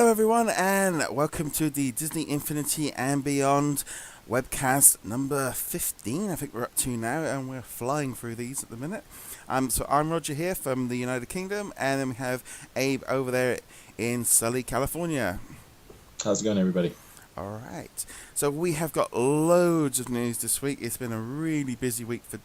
Hello everyone and welcome to the Disney Infinity and Beyond Webcast number 15, I think we're up to now, and we're flying through these at the minute. So I'm Roger here from the United Kingdom, and then we have Abe over there in Sully, California. How's it going, everybody? Alright, so we have got loads of news this week. It's been a really busy week for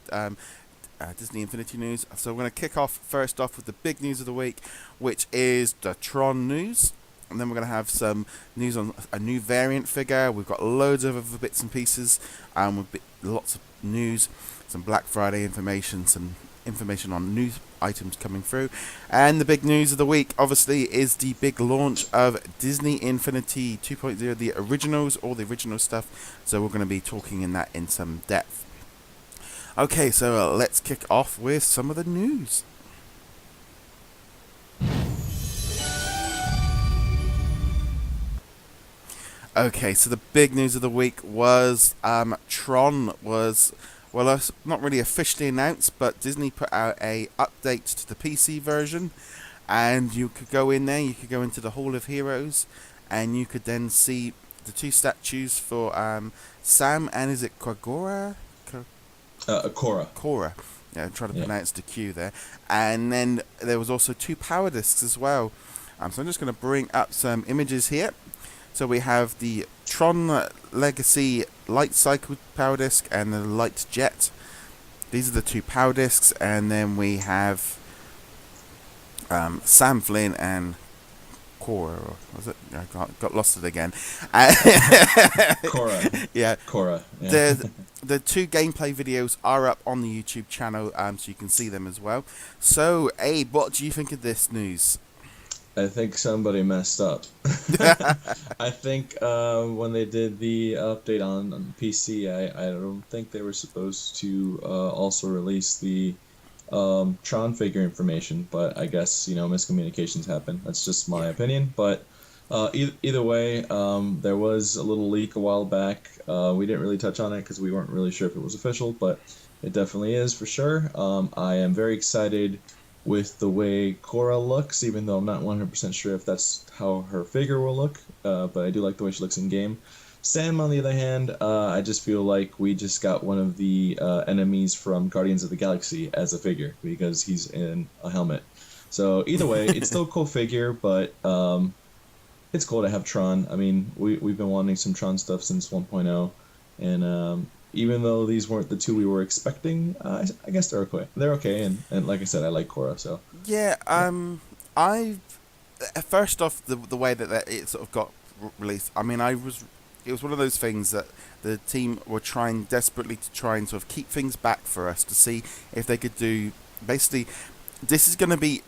Disney Infinity news. So we're going to kick off first off with the big news of the week, which is the Tron news. And then we're going to have some news on a new variant figure. We've got loads of other bits and pieces. With lots of news, some Black Friday information, some information on news items coming through. And the big news of the week, obviously, is the big launch of Disney Infinity 2.0, the originals, all the original stuff. So we're going to be talking in that in some depth. Okay, so let's kick off with some of the news. Okay, so the big news of the week was Tron was, well, not really officially announced, but Disney put out a update to the PC version, and you could go in there, you could go into the Hall of Heroes, and you could then see the two statues for Sam and is it Quagora? Korra. Korra. Yeah, I'm trying to pronounce the Q there. And then there was also two power discs as well. So I'm just going to bring up some images here. So we have the Tron Legacy Light Cycle power disc and the Light Jet. These are the two power discs, and then we have Sam Flynn and Korra. Or was it? I got lost it again. Korra. Yeah. Korra. Yeah. The two gameplay videos are up on the YouTube channel, so you can see them as well. So, Abe, what do you think of this news? I think somebody messed up. I think when they did the update on PC, I don't think they were supposed to also release the Tron figure information, but I guess, miscommunications happen. That's just my opinion, but either way, there was a little leak a while back. We didn't really touch on it because we weren't really sure if it was official, but it definitely is for sure. I am very excited with the way Korra looks, even though I'm not 100% sure if that's how her figure will look, but I do like the way she looks in game. Sam, on the other hand, I just feel like we just got one of the enemies from Guardians of the Galaxy as a figure, because he's in a helmet. So either way, it's still a cool figure, but it's cool to have Tron. I mean, we've been wanting some Tron stuff since 1.0, and even though these weren't the two we were expecting, I guess they're okay. They're okay, and like I said, I like Korra, so. Yeah, I first off, the way that it sort of got released, I mean, it was one of those things that the team were trying desperately to try and sort of keep things back for us to see if they could do, basically, this is going to be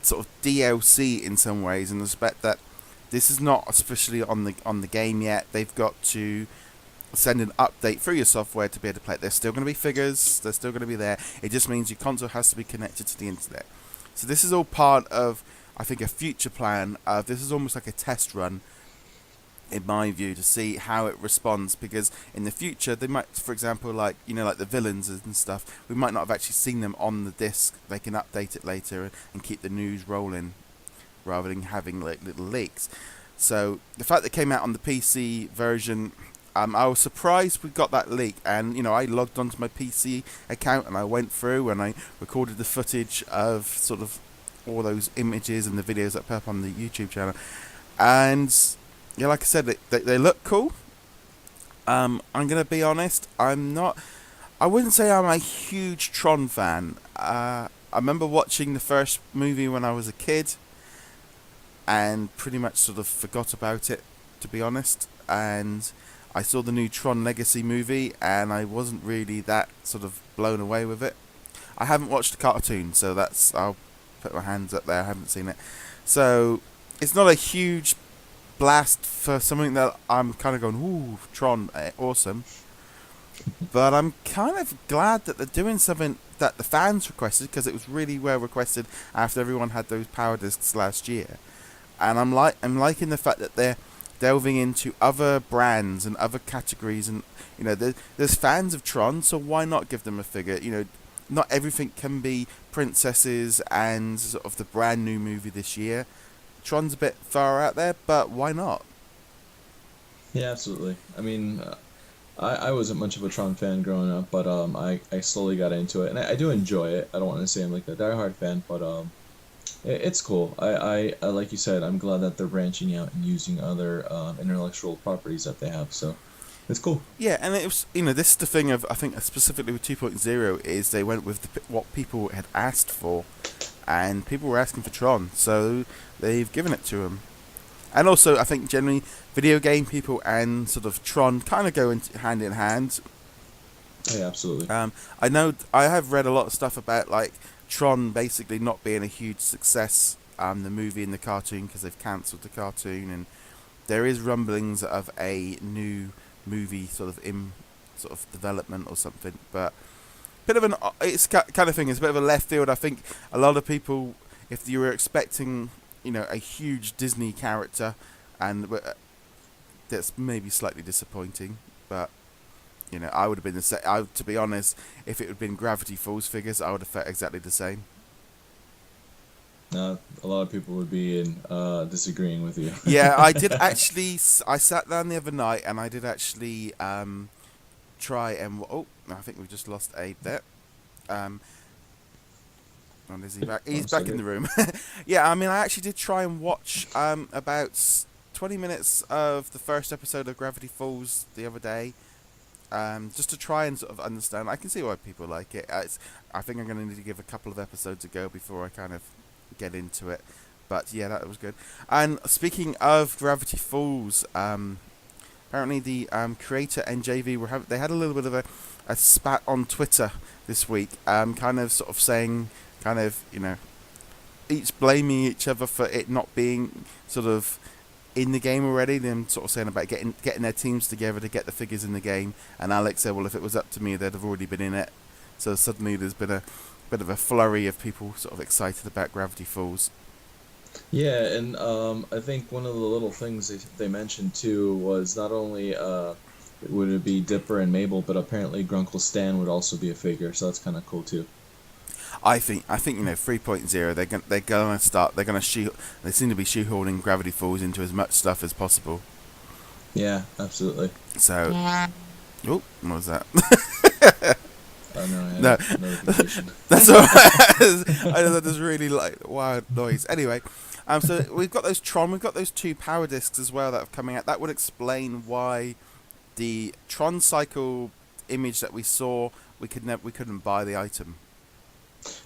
sort of DLC in some ways, in the respect that this is not officially on the game yet. They've got to send an update through your software to be able to play it. There's still going to be figures, they're still going to be there. It just means your console has to be connected to the internet. So this is all part of, I think, a future plan. This is almost like a test run, in my view, to see how it responds, because in the future they might, for example, like the villains and stuff, we might not have actually seen them on the disc. They can update it later and keep the news rolling rather than having like little leaks. So the fact that it came out on the PC version, I was surprised we got that leak, and I logged onto my PC account and I went through and I recorded the footage of sort of all those images and the videos that put up on the YouTube channel, and yeah, like I said, they look cool. I'm gonna be honest, I wouldn't say I'm a huge Tron fan. I remember watching the first movie when I was a kid and pretty much sort of forgot about it, to be honest, and I saw the new Tron Legacy movie and I wasn't really that sort of blown away with it. I haven't watched the cartoon, so I'll put my hands up there, I haven't seen it. So it's not a huge blast for something that I'm kind of going, ooh, Tron, awesome. But I'm kind of glad that they're doing something that the fans requested, because it was really well requested after everyone had those power discs last year. And I'm liking the fact that they're delving into other brands and other categories, and there's fans of Tron, so why not give them a figure? Not everything can be princesses and sort of the brand new movie this year. Tron's a bit far out there, but why not? Yeah, absolutely. I mean, I wasn't much of a Tron fan growing up, but I slowly got into it, and I do enjoy it. I don't want to say I'm like a diehard fan, but it's cool. I like you said, I'm glad that they're branching out and using other intellectual properties that they have. So it's cool. Yeah, and it was, this is the thing of, I think specifically with 2.0 is they went with what people had asked for, and people were asking for Tron, so they've given it to them. And also, I think generally video game people and sort of Tron kind of go hand in hand. Yeah, absolutely. I know I have read a lot of stuff about like Tron basically not being a huge success, the movie and the cartoon, because they've cancelled the cartoon, and there is rumblings of a new movie sort of in sort of development or something. But bit of an it's kind of thing. It's a bit of a left field. I think a lot of people, if you were expecting, a huge Disney character, and that's maybe slightly disappointing, but. I would have been the same. To be honest, if it had been Gravity Falls figures, I would have felt exactly the same. A lot of people would be disagreeing with you. Yeah, I did actually. I sat down the other night and I did actually try and. Oh, I think we've just lost Abe there. And is he back? He's back in the room. Yeah, I mean, I actually did try and watch about 20 minutes of the first episode of Gravity Falls the other day. Just to try and sort of understand. I can see why people like it. I think I'm going to need to give a couple of episodes a go before I kind of get into it. But yeah, that was good. And speaking of Gravity Falls, apparently the creator NJV they had a little bit of a spat on Twitter this week, kind of sort of saying, each blaming each other for it not being sort of in the game already. Them sort of saying about getting their teams together to get the figures in the game, and Alex said, well, if it was up to me, they'd have already been in it. So suddenly there's been a bit of a flurry of people sort of excited about Gravity Falls. Yeah, and I think one of the little things they mentioned too was not only would it be Dipper and Mabel, but apparently Grunkle Stan would also be a figure, so that's kind of cool too. I think 3.0 they seem to be shoehorning Gravity Falls into as much stuff as possible. Yeah, absolutely. So, oh, what was that? Oh no, I had No. a notification. That's alright. I know that is really like wild noise. Anyway, so we've got those Tron, we've got those 2 power discs as well that are coming out. That would explain why the Tron Cycle image that we saw, we couldn't buy the item.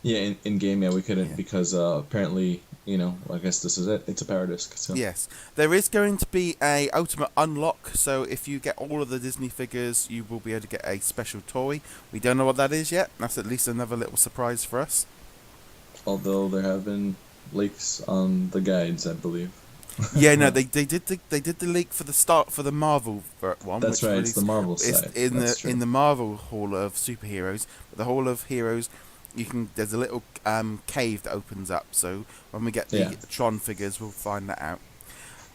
Yeah, in game, we couldn't because apparently, I guess this is it. It's a power disc. So. Yes, there is going to be a ultimate unlock. So if you get all of the Disney figures, you will be able to get a special toy. We don't know what that is yet. That's at least another little surprise for us. Although there have been leaks on the guides, I believe. Yeah, no, they did the leak for the Marvel one. That's right. It's the Marvel side. In the Marvel Hall of Superheroes, but the Hall of Heroes. There's a little cave that opens up, so when we get the Tron figures, we'll find that out.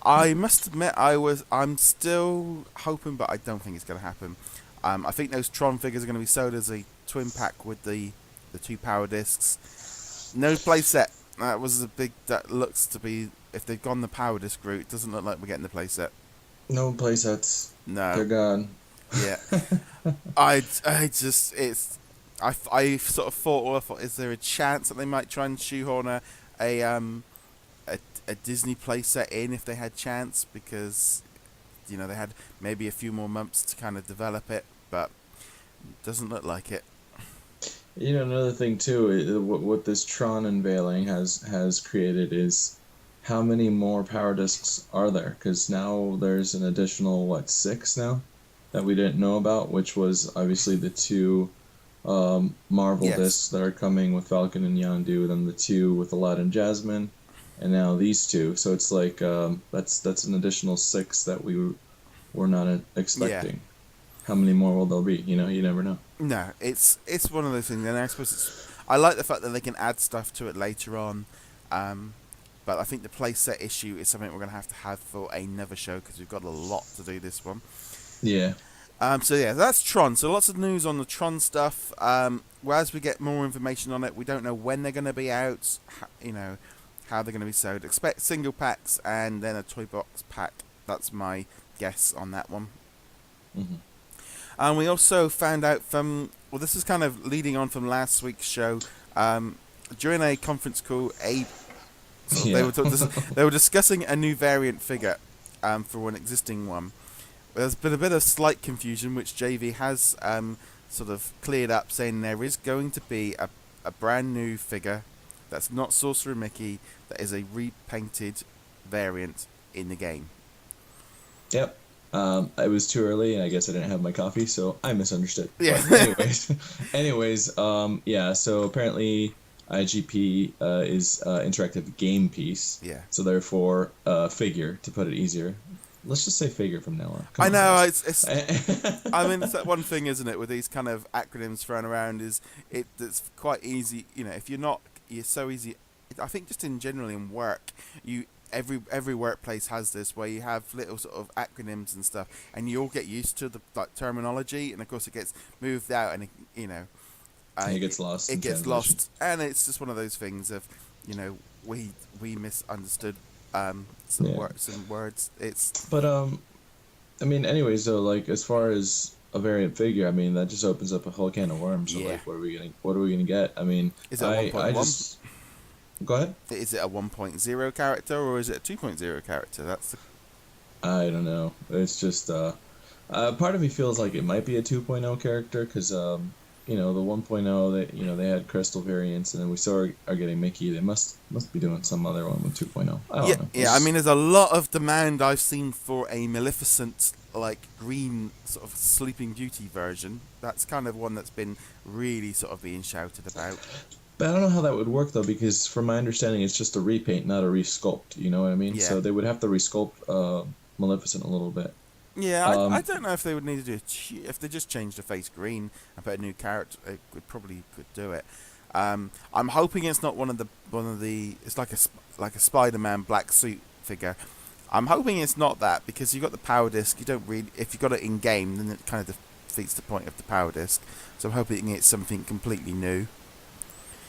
I must admit, I'm still hoping, but I don't think it's going to happen. I think those Tron figures are going to be sold as a twin pack with the 2 power discs. No playset. That looks to be, if they've gone the power disc route, it doesn't look like we're getting the playset. No playsets. No. They're gone. Yeah. I sort of thought, is there a chance that they might try and shoehorn a Disney playset in if they had chance, because they had maybe a few more months to kind of develop it, but it doesn't look like it. Another thing too, what this Tron unveiling has created is how many more power discs are there? Because now there's an additional 6 now that we didn't know about, which was obviously the 2 Marvel discs that are coming with Falcon and Yondu, then the 2 with Aladdin and Jasmine, and now these 2. So it's like that's an additional 6 that we were not expecting. Yeah. How many more will there be? You never know. No, it's one of those things, and I suppose I like the fact that they can add stuff to it later on, but I think the playset issue is something we're going to have for another show, because we've got a lot to do this one. Yeah. So yeah, that's Tron. So lots of news on the Tron stuff. As we get more information on it, we don't know when they're going to be out. how they're going to be sold. Expect single packs and then a toy box pack. That's my guess on that one. Mm-hmm. And we also found out from, well, this is kind of leading on from last week's show. During a conference call, Abe, Yeah. they were discussing a new variant figure for an existing one. There's been a bit of slight confusion, which JV has sort of cleared up, saying there is going to be a brand new figure that's not Sorcerer Mickey, that is a repainted variant in the game. Yep. It was too early, and I guess I didn't have my coffee, so I misunderstood. Yeah. But anyways, yeah. So apparently, IGP is interactive game piece. Yeah. So therefore, figure, to put it easier. Let's just say figure from now on. I know, it's I mean, it's that one thing, isn't it, with these kind of acronyms thrown around, is it's quite easy, if you're so easy. I think just in general in work, every workplace has this, where you have little sort of acronyms and stuff, and you all get used to the terminology, and of course it gets moved out, and it gets lost. It gets lost, and it's just one of those things of, we misunderstood some words. But I mean, anyways, though, like as far as a variant figure, I mean that just opens up a whole can of worms. So, like, what are we gonna get? I mean, is it 1.1? Go ahead. Is it a 1.0 character or is it a 2.0 character? I don't know. It's just part of me feels like it might be a 2.0 character because the 1.0 that they had crystal variants, and then we still are getting Mickey. They must be doing some other one with 2.0. I don't know. Yeah. I mean, there's a lot of demand I've seen for a Maleficent like green sort of Sleeping Beauty version. That's kind of one that's been really sort of being shouted about. But I don't know how that would work, though, because from my understanding, it's just a repaint, not a resculpt. You know what I mean? Yeah. So they would have to resculpt Maleficent a little bit. Yeah, I don't know if they would need to do if they just changed the face green and put a new character. It probably could do it. I'm hoping it's not one of the. It's like a Spider-Man black suit figure. I'm hoping it's not that, because you've got the power disc. You don't really. If you got it in game, then it kind of defeats the point of the power disc. So I'm hoping it's something completely new.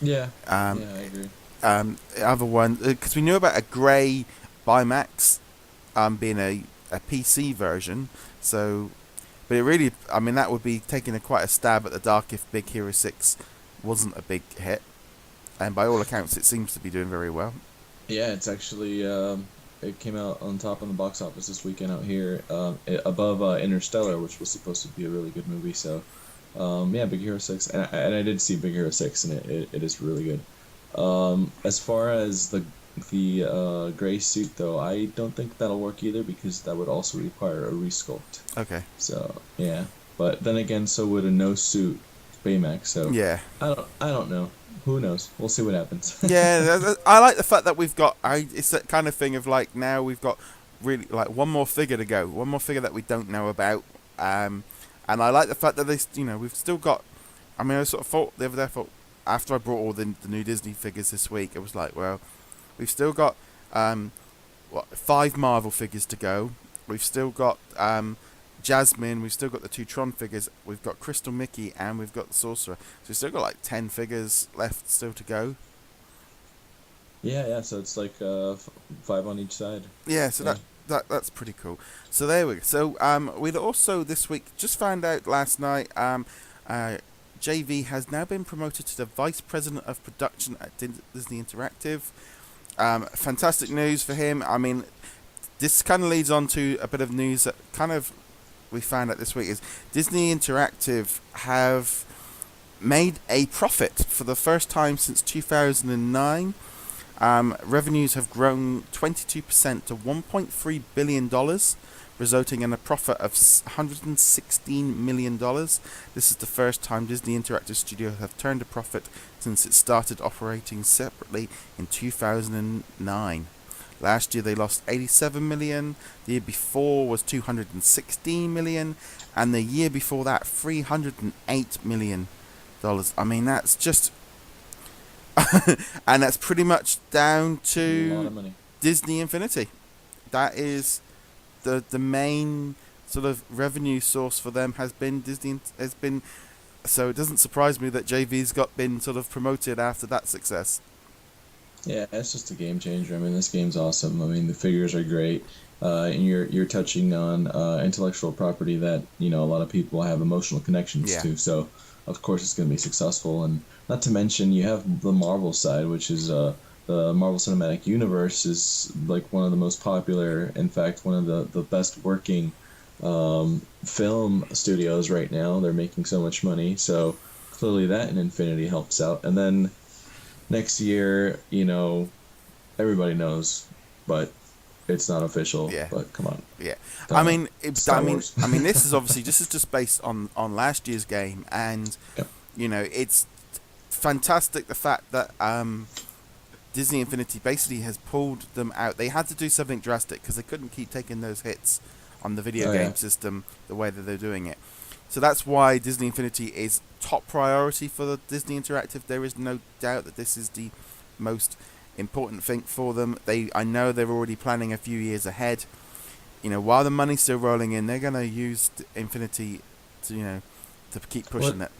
Yeah. Yeah, I agree. The other one, because we knew about a grey Baymax being a PC version, so, but it really, I mean, that would be taking quite a stab at the dark if Big Hero 6 wasn't a big hit, and by all accounts it seems to be doing very well. Yeah, it's actually, it came out on top in the box office this weekend out here, above Interstellar, which was supposed to be a really good movie, so... yeah, Big Hero 6, and I did see Big Hero 6, and it is really good. As far as the gray suit, though, I don't think that'll work either, because that would also require a resculpt. Okay. So yeah, but then again, so would a no suit Baymax. So yeah, I don't know. Who knows? We'll see what happens. Yeah, I like the fact that we've got. It's that kind of thing of like, now we've got really like one more figure to go, one more figure that we don't know about. And I like the fact that we've still got. I mean, I sort of thought the other day, after I brought all the new Disney figures this week, it was like, well, we've still got 5 Marvel figures to go. We've still got Jasmine. We've still got the 2 Tron figures. We've got Crystal Mickey, and we've got the Sorcerer. So we've still got like 10 figures left still to go. Yeah. So it's like 5 on each side. Yeah. So that's pretty cool. So there we go. So we'd also this week just found out last night. JV has now been promoted to the Vice President of Production at Disney Interactive. Fantastic news for him. I mean, this kind of leads on to a bit of news that kind of we found out this week is Disney Interactive have made a profit for the first time since 2009. Revenues have grown 22% to $1.3 billion, resulting in a profit of $116 million. This is the first time Disney Interactive Studios have turned a profit since it started operating separately in 2009. Last year they lost $87 million, the year before was $216 million, and the year before that $308 million. I mean, that's just... and that's pretty much down to A lot of money. Disney Infinity. That is the main sort of revenue source for them has been Disney. So it doesn't surprise me that JV's been sort of promoted after that success. Yeah, it's just a game changer. I mean, this game's awesome. I mean, the figures are great, and you're touching on intellectual property that a lot of people have emotional connections Yeah, to. So, of course, it's going to be successful. And not to mention, you have the Marvel side, which is the Marvel Cinematic Universe is like one of the most popular. In fact, one of the best working film studios right now. They're making so much money, so clearly that in Infinity helps out. And then next year, everybody knows, but it's not official. yeah, But come on, yeah. I don't know. mean, Star Wars. this is obviously this is just based on last year's game, and Yep. it's fantastic the fact that Disney Infinity basically has pulled them out. They had to do something drastic because they couldn't keep taking those hits on the video Oh game yeah, system the way that they're doing it. So that's why Disney Infinity is top priority for the Disney Interactive. There is no doubt that this is the most important thing for them. I know they're already planning a few years ahead. While the money's still rolling in, they're gonna use Infinity to to keep well, pushing it.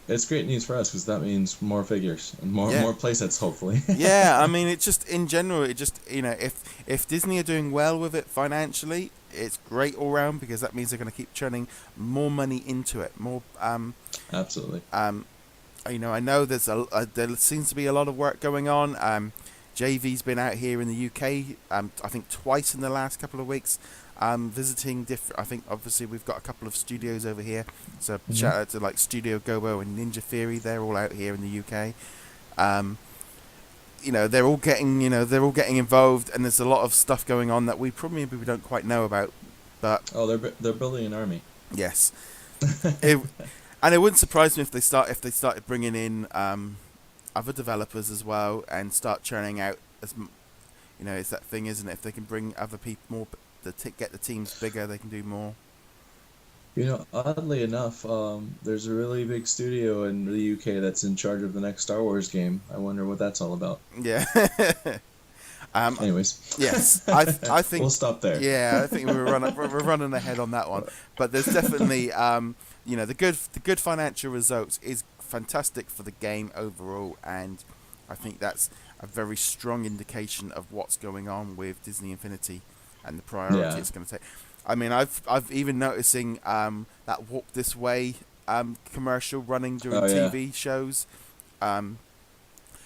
it's great news for us because that means more figures and more Yeah. more playsets, hopefully. Yeah, I mean, it just in general, it just if Disney are doing well with it financially, it's great all round because that means they're going to keep churning more money into it. More, Absolutely. I know there seems to be a lot of work going on. JV's been out here in the UK, I think twice in the last couple of weeks, visiting different. I think obviously we've got a couple of studios over here, so Hmm. shout out to like Studio Gobo and Ninja Theory. They're all out here in the UK. Um, they're all getting involved, and there's a lot of stuff going on that we don't quite know about. But Oh, they're building an army. yes, it, and it wouldn't surprise me if they started bringing in other developers as well and start churning out it's that thing, isn't it? If they can bring other people more, get the teams bigger, they can do more. Oddly enough, there's a really big studio in the UK that's in charge of the next Star Wars game. I wonder what that's all about. Yeah. Anyways, Yes, I think we'll stop there. yeah, I think we're running ahead on that one. But there's definitely the good financial results is fantastic for the game overall, and I think that's a very strong indication of what's going on with Disney Infinity and the priority Yeah. it's going to take. I mean, I've even noticing that Walk This Way commercial running during Oh yeah. TV shows.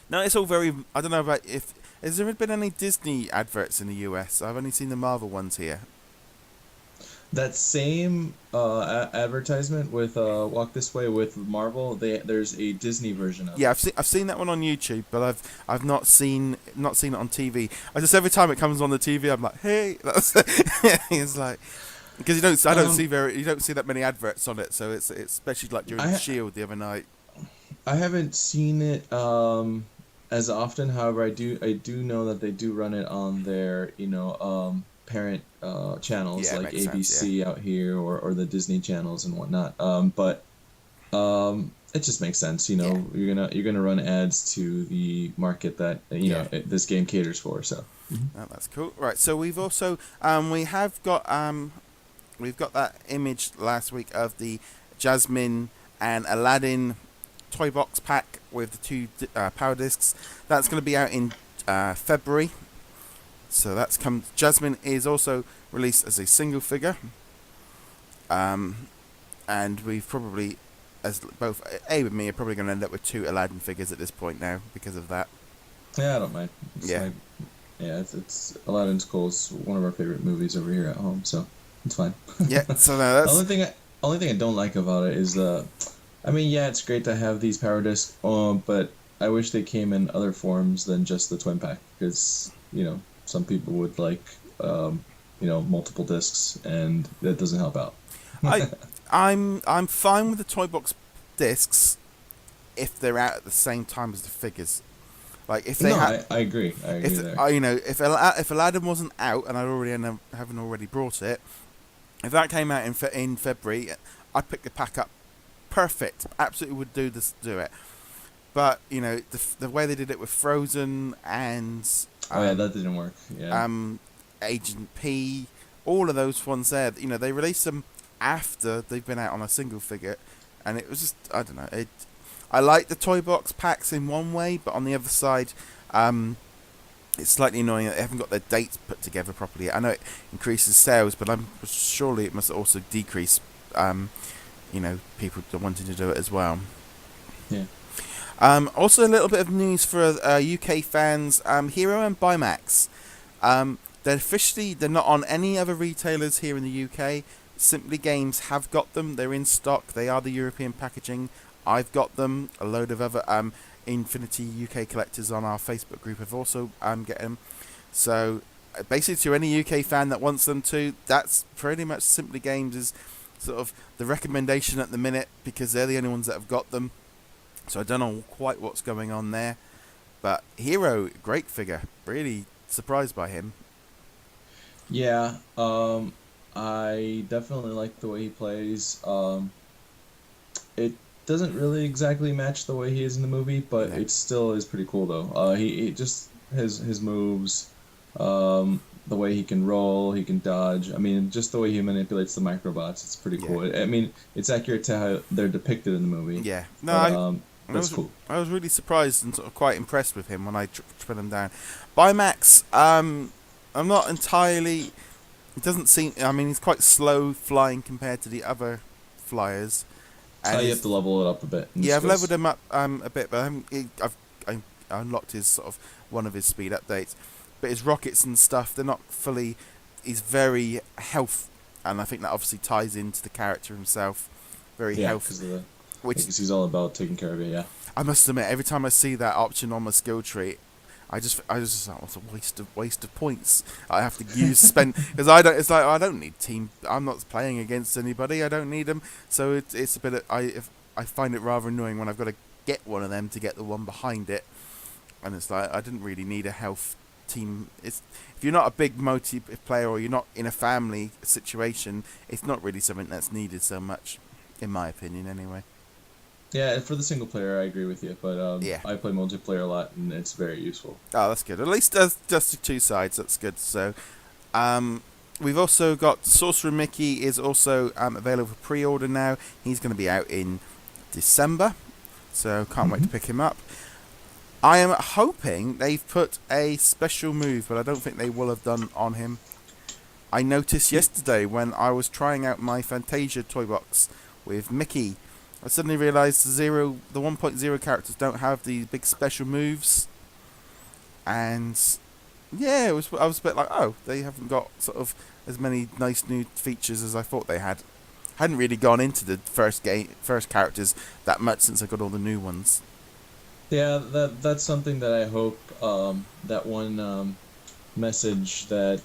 No, it's all very. I don't know about if has there been any Disney adverts in the US? I've only seen the Marvel ones here. That same advertisement with Walk This Way with Marvel, there's a Disney version of Yeah, it. I've seen that one on YouTube, but I've not seen it on TV. I just every time it comes on the TV, I'm like, hey, that's it's like because you don't see that many adverts on it, so it's especially like during I Shield the other night. I haven't seen it as often. However, I do know that they do run it on their parent channels Yeah, it like makes sense. ABC out here or the Disney channels and whatnot. But it just makes sense. Yeah, You're gonna run ads to the market that yeah. this game caters for. So. Mhm. Oh, that's cool. Right, so we've also we've got that image last week of the Jasmine and Aladdin toy box pack with the two power discs. That's going to be out in February. So that's come. Jasmine is also released as a single figure, and we've probably, as both Abe and me, are probably going to end up with two Aladdin figures at this point now because of that. Yeah, I don't mind. Yeah. It's Aladdin's cool. It's one of our favorite movies over here at home, so it's fine. Yeah. So no, The that's only thing I don't like about it is I mean, yeah, it's great to have these power discs, but I wish they came in other forms than just the twin pack because some people would like multiple discs, and that doesn't help out. I I'm fine with the toy box discs if they're out at the same time as the figures. Like if they No, had, I agree. I agree if there. if Aladdin wasn't out and haven't already brought it, if that came out in February, I'd pick the pack up. Perfect, absolutely would do it. But the way they did it with Frozen and Oh yeah, that didn't work. Yeah. Agent P, all of those ones there, they released them after they've been out on a single figure, and it was just I don't know. I like the toy box packs in one way, but on the other side, it's slightly annoying that they haven't got their dates put together properly. I know it increases sales, but surely it must also decrease, people wanting to do it as well. Yeah. Also, a little bit of news for UK fans. Hiro and Baymax. They're not on any other retailers here in the UK. Simply Games have got them. They're in stock. They are the European packaging. I've got them. A load of other Infinity UK collectors on our Facebook group have also get them. So basically, to any UK fan that wants them to, that's pretty much Simply Games is sort of the recommendation at the minute, because they're the only ones that have got them. So I don't know quite what's going on there. But Hiro, great figure. Really surprised by him. Yeah, I definitely like the way he plays. It doesn't really exactly match the way he is in the movie, but No. it still is pretty cool though. He just his moves, the way he can roll, he can dodge. I mean, just the way he manipulates the microbots, it's pretty cool. I mean, it's accurate to how they're depicted in the movie. Yeah. No, But, that's cool. I was really surprised and sort of quite impressed with him when I put him down. Baymax, I'm not entirely. It doesn't seem. I mean, he's quite slow flying compared to the other flyers. And You have to level it up a bit. yeah, I've leveled him up a bit, but I unlocked his sort of one of his speed updates. But his rockets and stuff, they're not fully. He's very health, and I think that obviously ties into the character himself. Very health. Because he's all about taking care of it. Yeah. I must admit, every time I see that option on my skill tree, I just like, what's a waste of points I have to spend, because I don't. It's like, I don't need team. I'm not playing against anybody. I don't need them. So it's a bit of, I find it rather annoying when I've got to get one of them to get the one behind it, and it's like I didn't really need a health team. If you're not a big multi player or you're not in a family situation, it's not really something that's needed so much, in my opinion, anyway. Yeah, for the single player, I agree with you, but Yeah. I play multiplayer a lot, and it's very useful. Oh, that's good. At least there's just the two sides. That's good. So, we've also got Sorcerer Mickey is also available for pre-order now. He's going to be out in December, so can't wait to pick him up. I am hoping they've put a special move, but I don't think they will have done on him. I noticed yesterday when I was trying out my Fantasia toy box with Mickey, I suddenly realised the 1.0 characters don't have the big special moves, and yeah, I was a bit like, oh, they haven't got sort of as many nice new features as I thought they had. Hadn't really gone into the first characters that much since I got all the new ones. Yeah, that's something that I hope that one message that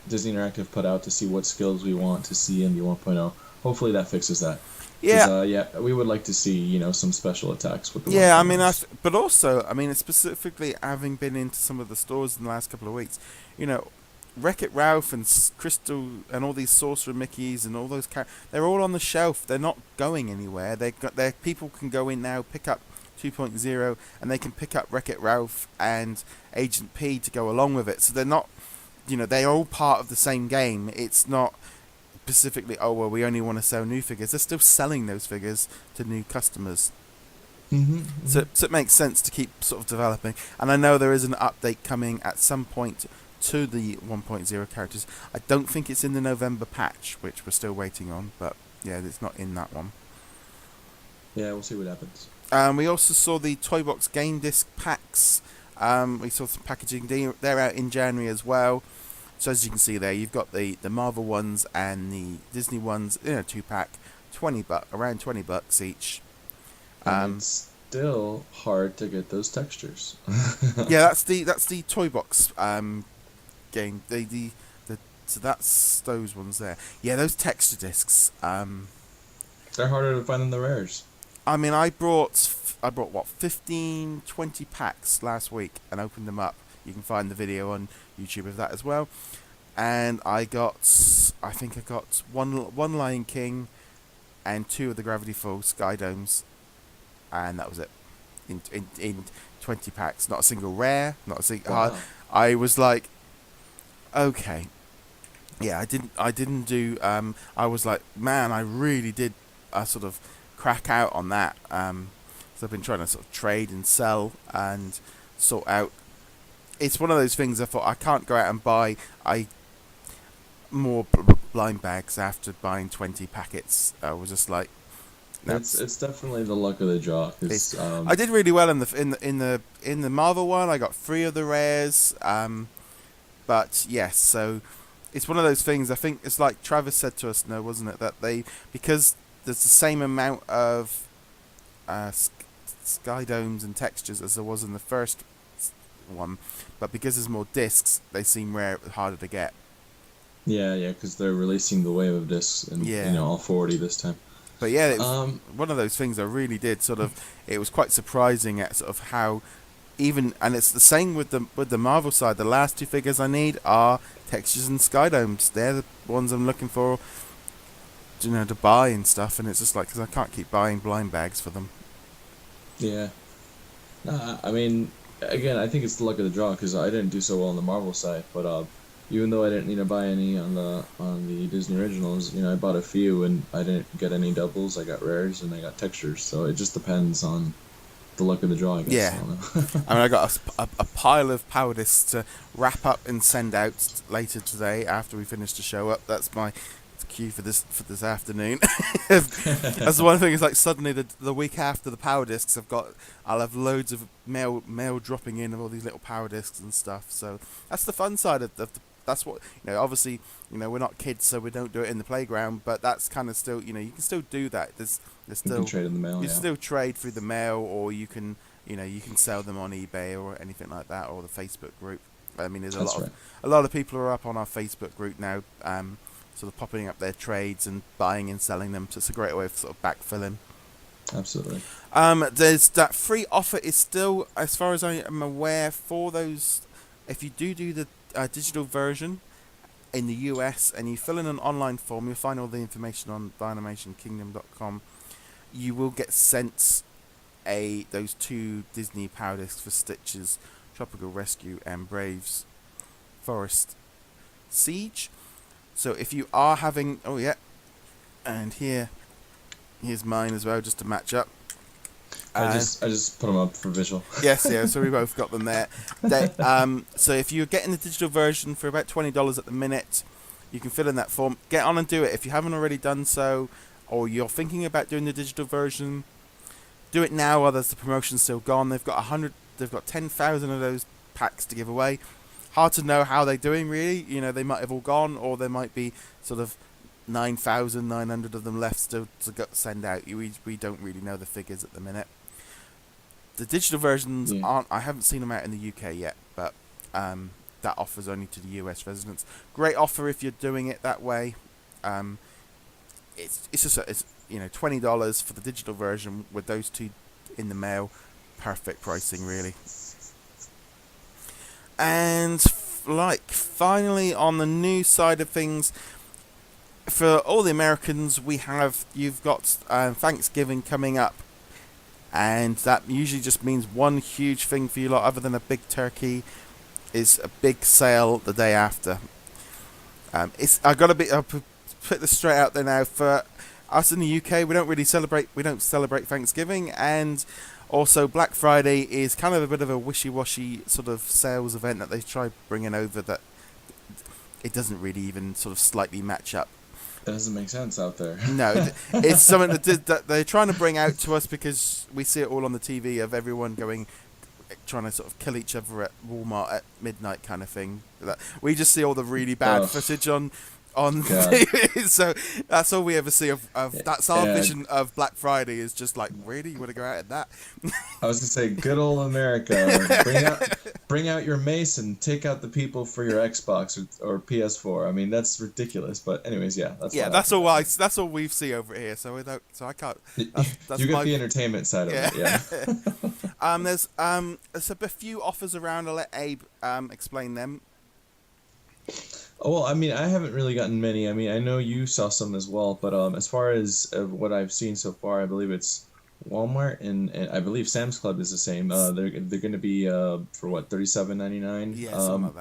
Disney Interactive put out to see what skills we want to see in the 1.0. Hopefully that fixes that. Yeah, we would like to see some special attacks with the. Yeah, I mean, but also, I mean, specifically having been into some of the stores in the last couple of weeks, Wreck-It Ralph and Crystal and all these Sorcerer Mickeys and all those they're all on the shelf. They're not going anywhere. People can go in now, pick up 2.0, and they can pick up Wreck-It Ralph and Agent P to go along with it. So they're not, they're all part of the same game. It's not specifically, oh well, we only want to sell new figures. They're still selling those figures to new customers. So it makes sense to keep sort of developing. And I know there is an update coming at some point to the 1.0 characters. I don't think it's in the November patch, which we're still waiting on, but yeah, it's not in that one. Yeah, we'll see what happens. We also saw the Toy Box game disc packs. We saw some packaging. They're out in January as well. So as you can see there, you've got the Marvel ones and the Disney ones in a 2-pack, around $20 each. It's still hard to get those textures. Yeah, that's the Toy Box game. So that's those ones there. Yeah, those texture discs. They're harder to find than the rares. I mean, I brought what 15, 20 packs last week and opened them up. You can find the video on YouTube of that as well. And I think I got one Lion King and 2 of the Gravity Falls Sky Domes, and that was it. In 20 packs, not a single rare, not a single. Wow. I was like, okay, yeah, I didn't do. I was like, man, I really did sort of crack out on that. So I've been trying to sort of trade and sell and sort out it's one of those things I thought I can't go out and buy more blind bags after buying 20 packets. I was just like, no. It's definitely the luck of the draw. 'Cause, I did really well in the Marvel one. I got 3 of the rares. But yes, so it's one of those things. I think it's like Travis said to us, no, wasn't it, that because there's the same amount of sky domes and textures as there was in the first one, but because there's more discs, they seem harder to get. Yeah, because they're releasing the wave of discs and all 40 this time. But yeah, it was one of those things I really did sort of. It was quite surprising at sort of how and it's the same with the Marvel side. The last 2 figures I need are textures and sky domes. They're the ones I'm looking for, to buy and stuff. And it's just like, because I can't keep buying blind bags for them. Yeah. No, I mean, again, I think it's the luck of the draw because I didn't do so well on the Marvel side, but even though I didn't need to buy any on the Disney originals, I bought a few and I didn't get any doubles. I got rares and I got textures, so it just depends on the luck of the draw, I guess. Yeah. I mean, I got a pile of power discs to wrap up and send out later today after we finish the show up. That's my cue for this afternoon. That's the one thing. Is like suddenly the week after the power discs, I'll have loads of mail dropping in of all these little power discs and stuff. So that's the fun side of that's what obviously we're not kids, so we don't do it in the playground, but that's kind of still you can still do that. There's still you can trade in the mail. You still trade through the mail, or you can sell them on eBay or anything like that, or the Facebook group. I mean, there's a lot of people are up on our Facebook group now, sort of popping up their trades and buying and selling them. So it's a great way of sort of backfilling. Absolutely. There's that free offer is still, as far as I am aware, for those. If you do the digital version in the US and you fill in an online form, you'll find all the information on DynamotionKingdom.com. You will get sent those 2 Disney power discs for Stitch's Tropical Rescue and Brave's Forest Siege. So if you are having, and here's mine as well, just to match up. I just put them up for visual. Yes, so we both got them there. So if you're getting the digital version for about $20 at the minute, you can fill in that form. Get on and do it. If you haven't already done so, or you're thinking about doing the digital version, do it now while there's the promotion still gone. They've got 10,000 of those packs to give away. Hard to know how they're doing, really. They might have all gone, or there might be sort of 9,900 of them left still to send out. We don't really know the figures at the minute. The digital versions aren't. I haven't seen them out in the UK yet, but that offers only to the US residents. Great offer if you're doing it that way. It's just $20 for the digital version with those 2 in the mail. Perfect pricing, really. And finally on the new side of things, for all the Americans, you've got Thanksgiving coming up. And that usually just means one huge thing for you lot, other than a big turkey, is a big sale the day after. I'll put this straight out there now. For us in the UK, we don't celebrate Thanksgiving, and also Black Friday is kind of a bit of a wishy-washy sort of sales event that they try bringing over that it doesn't really even sort of slightly match up. That doesn't make sense out there. No, it's something that they're trying to bring out to us because we see it all on the TV of everyone trying to sort of kill each other at Walmart at midnight kind of thing. We just see all the really bad footage on TV. So that's all we ever see of that's our vision of Black Friday, is just like, really, you want to go out at that? I was gonna say, good old America. Bring out your mace and take out the people for your Xbox or PS4. I mean, that's ridiculous. But anyways, that's all we see over here. So I can't. That's you get the entertainment side of it. Yeah. There's a few offers around. I'll let Abe explain them. Well, I mean, I haven't really gotten many. I mean, I know you saw some as well, but as far as what I've seen so far, I believe it's Walmart and I believe Sam's Club is the same. They're going to be for what, $37.99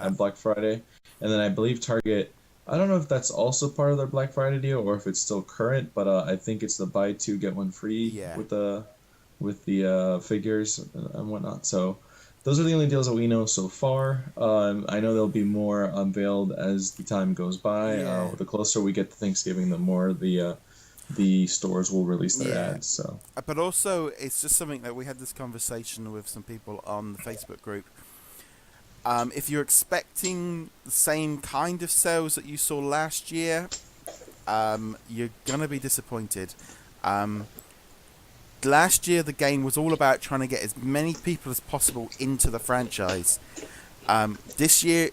on Black Friday, and then I believe Target. I don't know if that's also part of their Black Friday deal or if it's still current, but I think it's the buy 2 get 1 free with the figures and whatnot. So those are the only deals that we know so far. I know there'll be more unveiled as the time goes by. Yeah. The closer we get to Thanksgiving, the more the stores will release their Yeah. ads. So But also, it's just something that we had this conversation with some people on the Facebook group. If you're expecting the same kind of sales that you saw last year, you're gonna be disappointed. Um, Last year, the game was all about trying to get as many people as possible into the franchise. This year,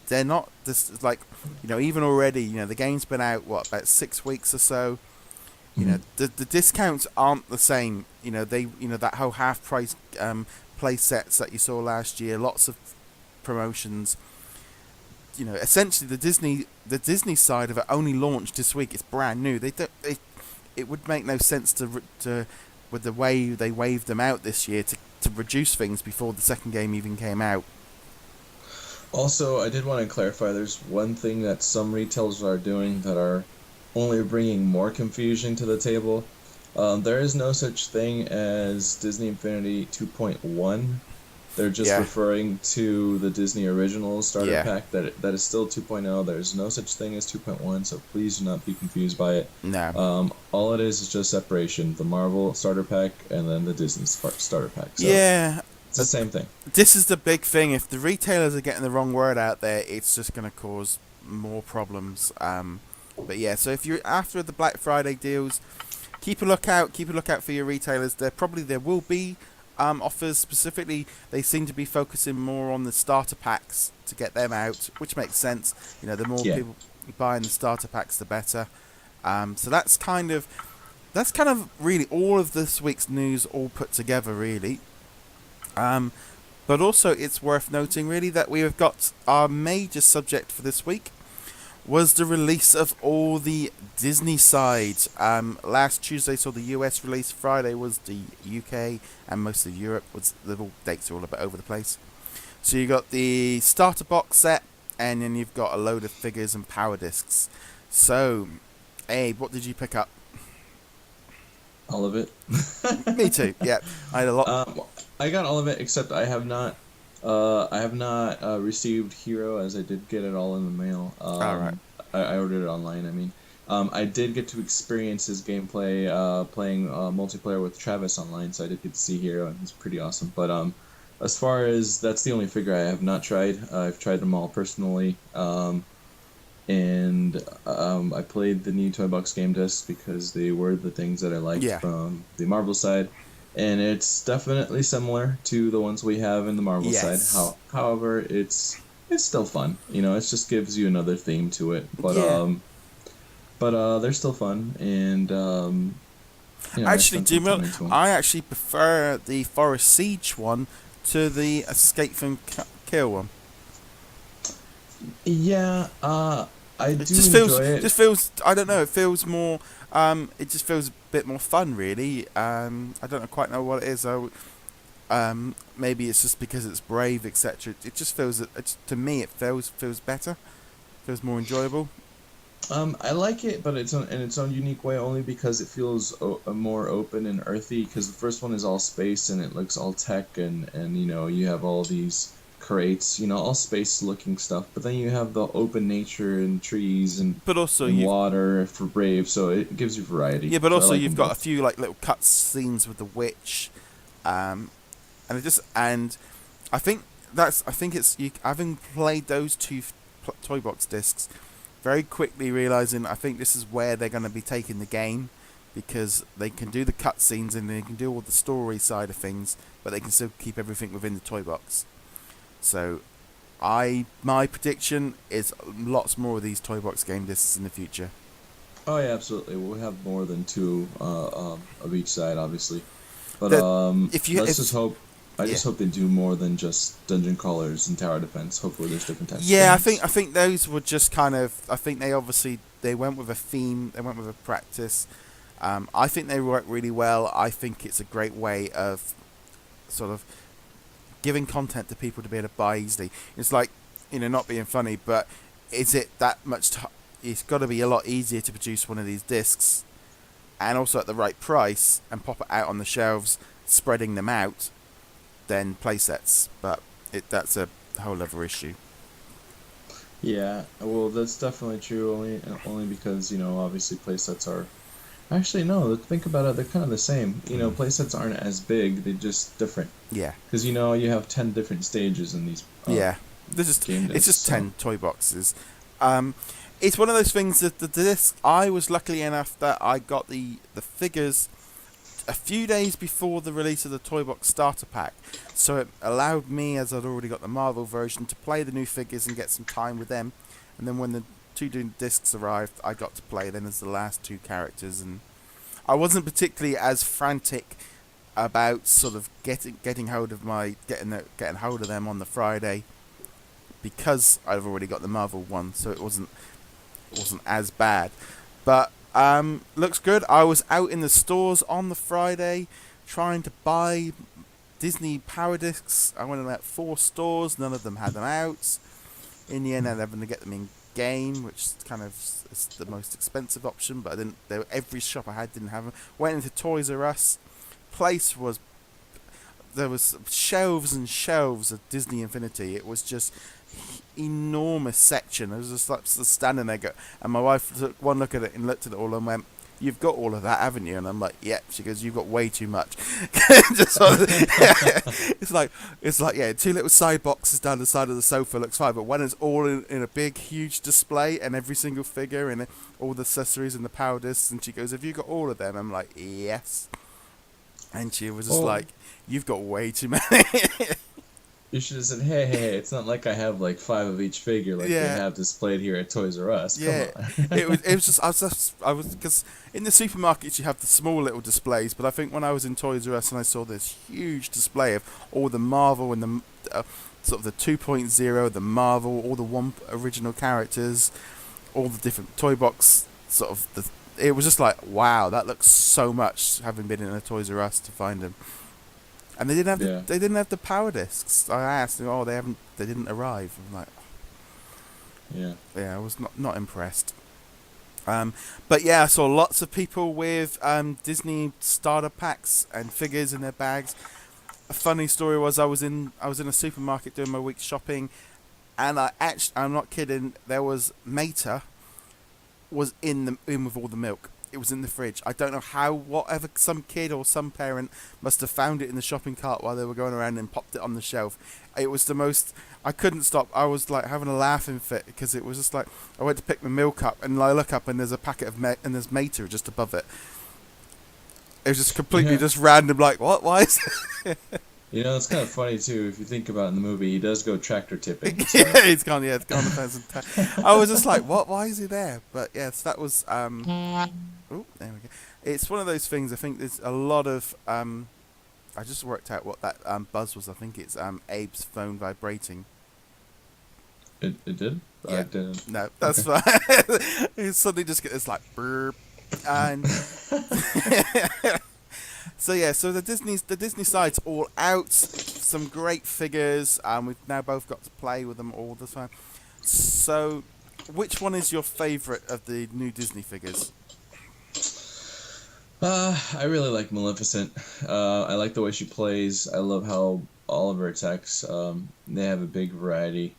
they're not this like, even already, the game's been out about 6 weeks or so. mhm. The discounts aren't the same. That whole half price play sets that you saw last year, lots of promotions. Essentially the Disney side of it only launched this week. It's brand new. It would make no sense to with the way they waved them out this year to reduce things before the second game even came out. Also, I did want to clarify. There's one thing that some retailers are doing that are only bringing more confusion to the table. There is no such thing as Disney Infinity 2.1. They're just Yeah. referring to the Disney Original Starter Yeah. Pack that is still 2.0. There's no such thing as 2.1, so please do not be confused by it. No. All it is just separation: the Marvel Starter Pack and then the Disney Starter Pack. So Yeah. it's the same thing. This is the big thing. If the retailers are getting the wrong word out there, it's just going to cause more problems. But yeah, so if you're after the Black Friday deals, keep a lookout. Keep a lookout for your retailers. There will be offers. Specifically, they seem to be focusing more on the starter packs to get them out, which makes sense. The more Yeah. people buying the starter packs, the better. So that's kind of really all of this week's news all put together, really. But also, it's worth noting, really, that we have got our major subject for this week was the release of all the Disney sides. Last Tuesday saw the US release. Friday was the UK, and most of Europe. The dates are all a bit over the place. So you got the starter box set, and then you've got a load of figures and power discs. So, Abe, what did you pick up? All of it. Me too. Yeah, I had a lot. I got all of it except I have not received Hiro, as I did get it all in the mail. Alright. I ordered it online. I mean, I did get to experience his gameplay playing multiplayer with Travis online, so I did get to see Hiro, and it's pretty awesome. But as far as that's the only figure I have not tried. I've tried them all personally. And I played the new Toy Box game discs because they were the things that I liked from the Marvel side, and it's definitely similar to the ones we have in the Marvel side. However, it's still fun. It just gives you another theme to it. But they're still fun, and actually, do you know, I actually prefer the Forest Siege one to the Escape from Kill one. Yeah, I do enjoy it. Just feels, I don't know, it feels more. It just feels a bit more fun, really. I don't quite know what it is. Maybe it's just because it's brave, etc. It just feels, to me, it feels better. Feels more enjoyable. I like it, but it's in its own unique way, only because it feels more open and earthy. Because the first one is all space and it looks all tech, and you have all these crates, all space-looking stuff. But then you have the open nature and trees and water for brave, so it gives you variety. Yeah, but so also like you've got a few little cut scenes with the witch, and I think it's having played those two toy box discs, very quickly realizing I think this is where they're going to be taking the game, because they can do the cutscenes and they can do all the story side of things, but they can still keep everything within the toy box. So, my prediction is lots more of these toy box game discs in the future. Oh yeah, absolutely. We'll have more than two of each side, obviously. But let's just hope. I just hope they do more than just dungeon crawlers and tower defense. Hopefully, there's different types. Yeah, of games. I think those were just kind of. I think they went with a theme. They went with a practice. I think they work really well. I think it's a great way of sort of giving content to people to be able to buy easily. It's like, not being funny, but is it that much? It's got to be a lot easier to produce one of these discs, and also at the right price, and pop it out on the shelves, spreading them out. than playsets, but that's a whole other issue. Yeah, well, that's definitely true. Only because obviously playsets are. Actually, no. Think about it. They're kind of the same. Playsets aren't as big. They're just different. Yeah. Because you have 10 different stages in these. Yeah. Game discs, it's just so. 10 toy boxes. It's one of those things that the disc. I was lucky enough that I got the figures a few days before the release of the Toy Box Starter Pack, so it allowed me, as I'd already got the Marvel version, to play the new figures and get some time with them. And then when the 2 discs arrived, I got to play them as the last 2 characters, and I wasn't particularly as frantic about sort of getting hold of them on the Friday, because I've already got the Marvel one, so it wasn't as bad. But looks good. I was out in the stores on the Friday trying to buy Disney Power Discs. I went in about 4 stores. None of them had them out. In the end, I had to get them in game, which is the most expensive option. But I didn't. Every shop I had didn't have them. Went into Toys R Us. There was shelves and shelves of Disney Infinity. It was just enormous section. I was just like standing there, and my wife took one look at it and looked at it all and went, "You've got all of that, haven't you?" And I'm like, "Yep." She goes, "You've got way too much." Just sort of, it's like 2 little side boxes down the side of the sofa looks fine, but when it's all in a big, huge display and every single figure and all the accessories and the power discs, and she goes, "Have you got all of them?" I'm like, "Yes." And she was just like, "You've got way too many." You should have said, hey, it's not like I have like 5 of each figure like they have displayed here at Toys R Us. Come on. it was just I was because in the supermarkets you have the small little displays, but I think when I was in Toys R Us and I saw this huge display of all the Marvel and the sort of the 2.0, the Marvel, all the one original characters, all the different toy box it was just like, wow, that looks so much, having been in a Toys R Us to find them. And they didn't have the power discs. I asked them, they didn't arrive. I'm like, I was not impressed. But yeah, I saw lots of people with Disney starter packs and figures in their bags. A funny story was I was in a supermarket doing my week's shopping, and I'm not kidding. There was Mater was in with all the milk. It was in the fridge. I don't know how, some kid or some parent must have found it in the shopping cart while they were going around and popped it on the shelf. It was the most, I couldn't stop. I was like having a laughing fit because it was just like, I went to pick my milk up and I look up and there's a packet of and there's Mater just above it. It was just completely just random, like, what? Why is it? It's kind of funny too if you think about it in the movie. He does go tractor tipping. So. It's gone the fence. I was just like, what? Why is he there? But yes, that was. Oh, there we go. It's one of those things. I think there's a lot of. I just worked out what that buzz was. I think it's Abe's phone vibrating. It did? Yeah. I didn't. No, that's fine. You suddenly just get this like burp, and. So yeah, so the Disney side's all out. Some great figures. We've now both got to play with them all the time. So, which one is your favourite of the new Disney figures? I really like Maleficent. I like the way she plays. I love how all of her attacks. They have a big variety.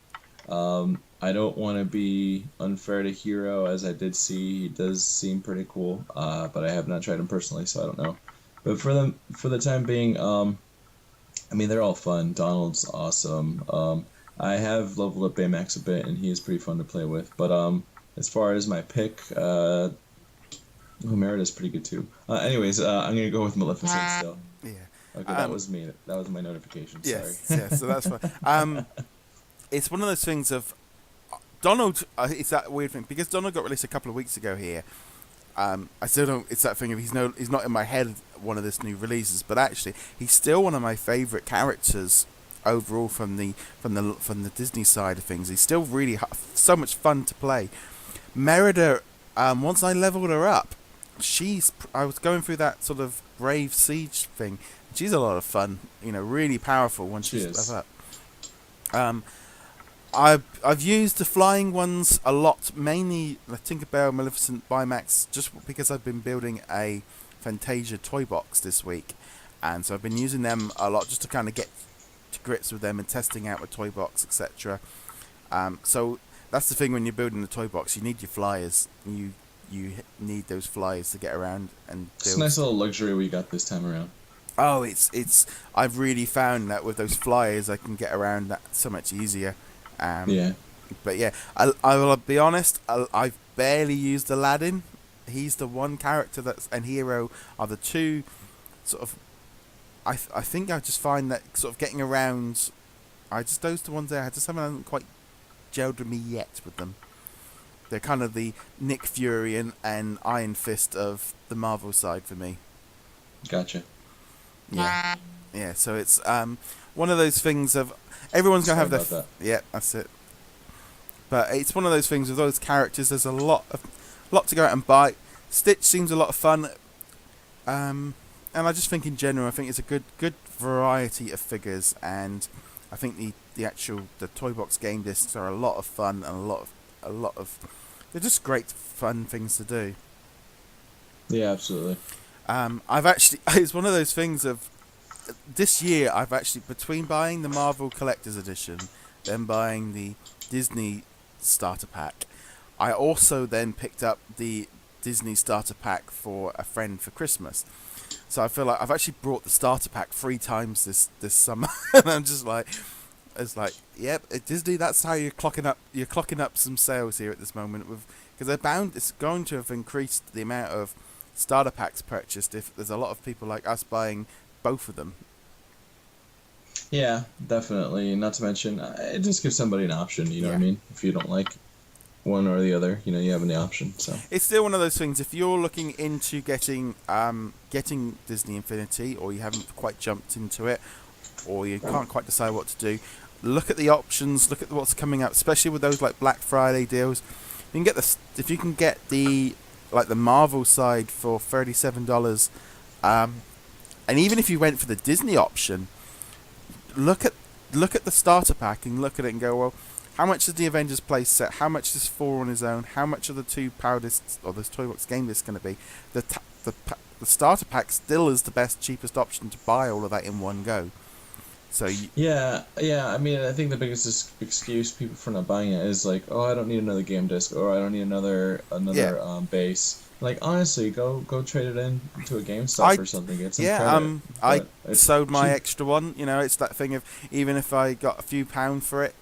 I don't want to be unfair to Hiro, as I did see. He does seem pretty cool, but I have not tried him personally, so I don't know. But for the time being, they're all fun. Donald's awesome. I have leveled up Baymax a bit, and he is pretty fun to play with. But as far as my pick, Merida's pretty good too. Anyways, I'm gonna go with Maleficent still. Yeah. Okay, that was me. That was my notification. Yes, Sorry. yes. So that's fine. It's one of those things of Donald. It's that weird thing because Donald got released a couple of weeks ago here. I still don't. It's that thing of he's not in my head one of this new releases, but actually he's still one of my favourite characters overall from the Disney side of things. He's still really so much fun to play. Merida, once I leveled her up, I was going through that sort of Brave Siege thing. She's a lot of fun. Really powerful once she's leveled up. I've used the flying ones a lot, mainly the Tinkerbell, Maleficent, Baymax, just because I've been building a Fantasia toy box this week, and so I've been using them a lot just to kind of get to grips with them and testing out a toy box, etc. So that's the thing when you're building a toy box, you need your flyers. You need those flyers to get around and build. It's a nice little luxury we got this time around. Oh, it's. I've really found that with those flyers, I can get around that so much easier. Yeah. But yeah, I will be honest. I've barely used Aladdin. He's the one character and Hiro are the two sort of. I think I just find that sort of getting around. Those the ones there. I just haven't quite gelled with me yet with them. They're kind of the Nick Fury and Iron Fist of the Marvel side for me. Gotcha. Yeah, yeah. So it's one of those things of everyone's gonna have their yeah, that's it. But it's one of those things with those characters. There's a lot to go out and buy. Stitch seems a lot of fun, and I just think in general, I think it's a good variety of figures, and I think the toy box game discs are a lot of fun and a lot of they're just great fun things to do. Yeah, absolutely. I've actually it's one of those things of this year I've actually between buying the Marvel Collector's Edition, then buying the Disney Starter Pack, I also then picked up the Disney Starter Pack for a friend for Christmas. So I feel like I've actually brought the Starter Pack 3 times this summer, and I'm just like, it's like, yep, at Disney, that's how you're clocking up some sales here at this moment because it's going to have increased the amount of starter packs purchased if there's a lot of people like us buying both of them. Yeah, definitely. Not to mention, it just gives somebody an option. You know what I mean? If you don't like one or the other, you have the option. So it's still one of those things. If you're looking into getting Disney Infinity, or you haven't quite jumped into it, or you can't quite decide what to do, look at the options. Look at what's coming up, especially with those like Black Friday deals. You can get if you can get the Marvel side for $37, and even if you went for the Disney option, look at the starter pack and look at it and go, well, how much is the Avengers play set? How much is 4 on his own? How much are the 2 power discs or this toy box game disc going to be? The starter pack still is the best, cheapest option to buy all of that in one go. So yeah. I mean, I think the biggest excuse people for not buying it is like, oh, I don't need another game disc, or I don't need another base. Like, honestly, go trade it in to a GameStop or something. Get some credit. I sold my extra one. It's that thing of even if I got a few pound for it,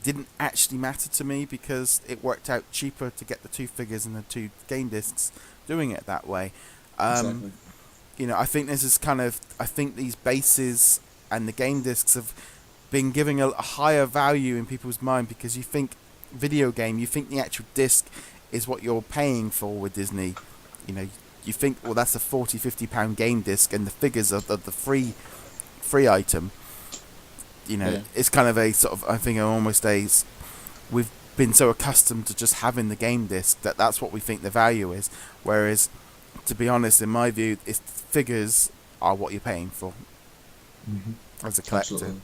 didn't actually matter to me because it worked out cheaper to get the 2 figures and the 2 game discs doing it that way. Exactly. I think this is I think these bases and the game discs have been giving a higher value in people's mind because you think video game, you think the actual disc is what you're paying for with Disney. You think, well, that's a £40-50 game disc and the figures are the free item. It's kind of a sort of, I think, almost we've been so accustomed to just having the game disc that's what we think the value is. Whereas, to be honest, in my view, figures are what you're paying for as a collector. Absolutely.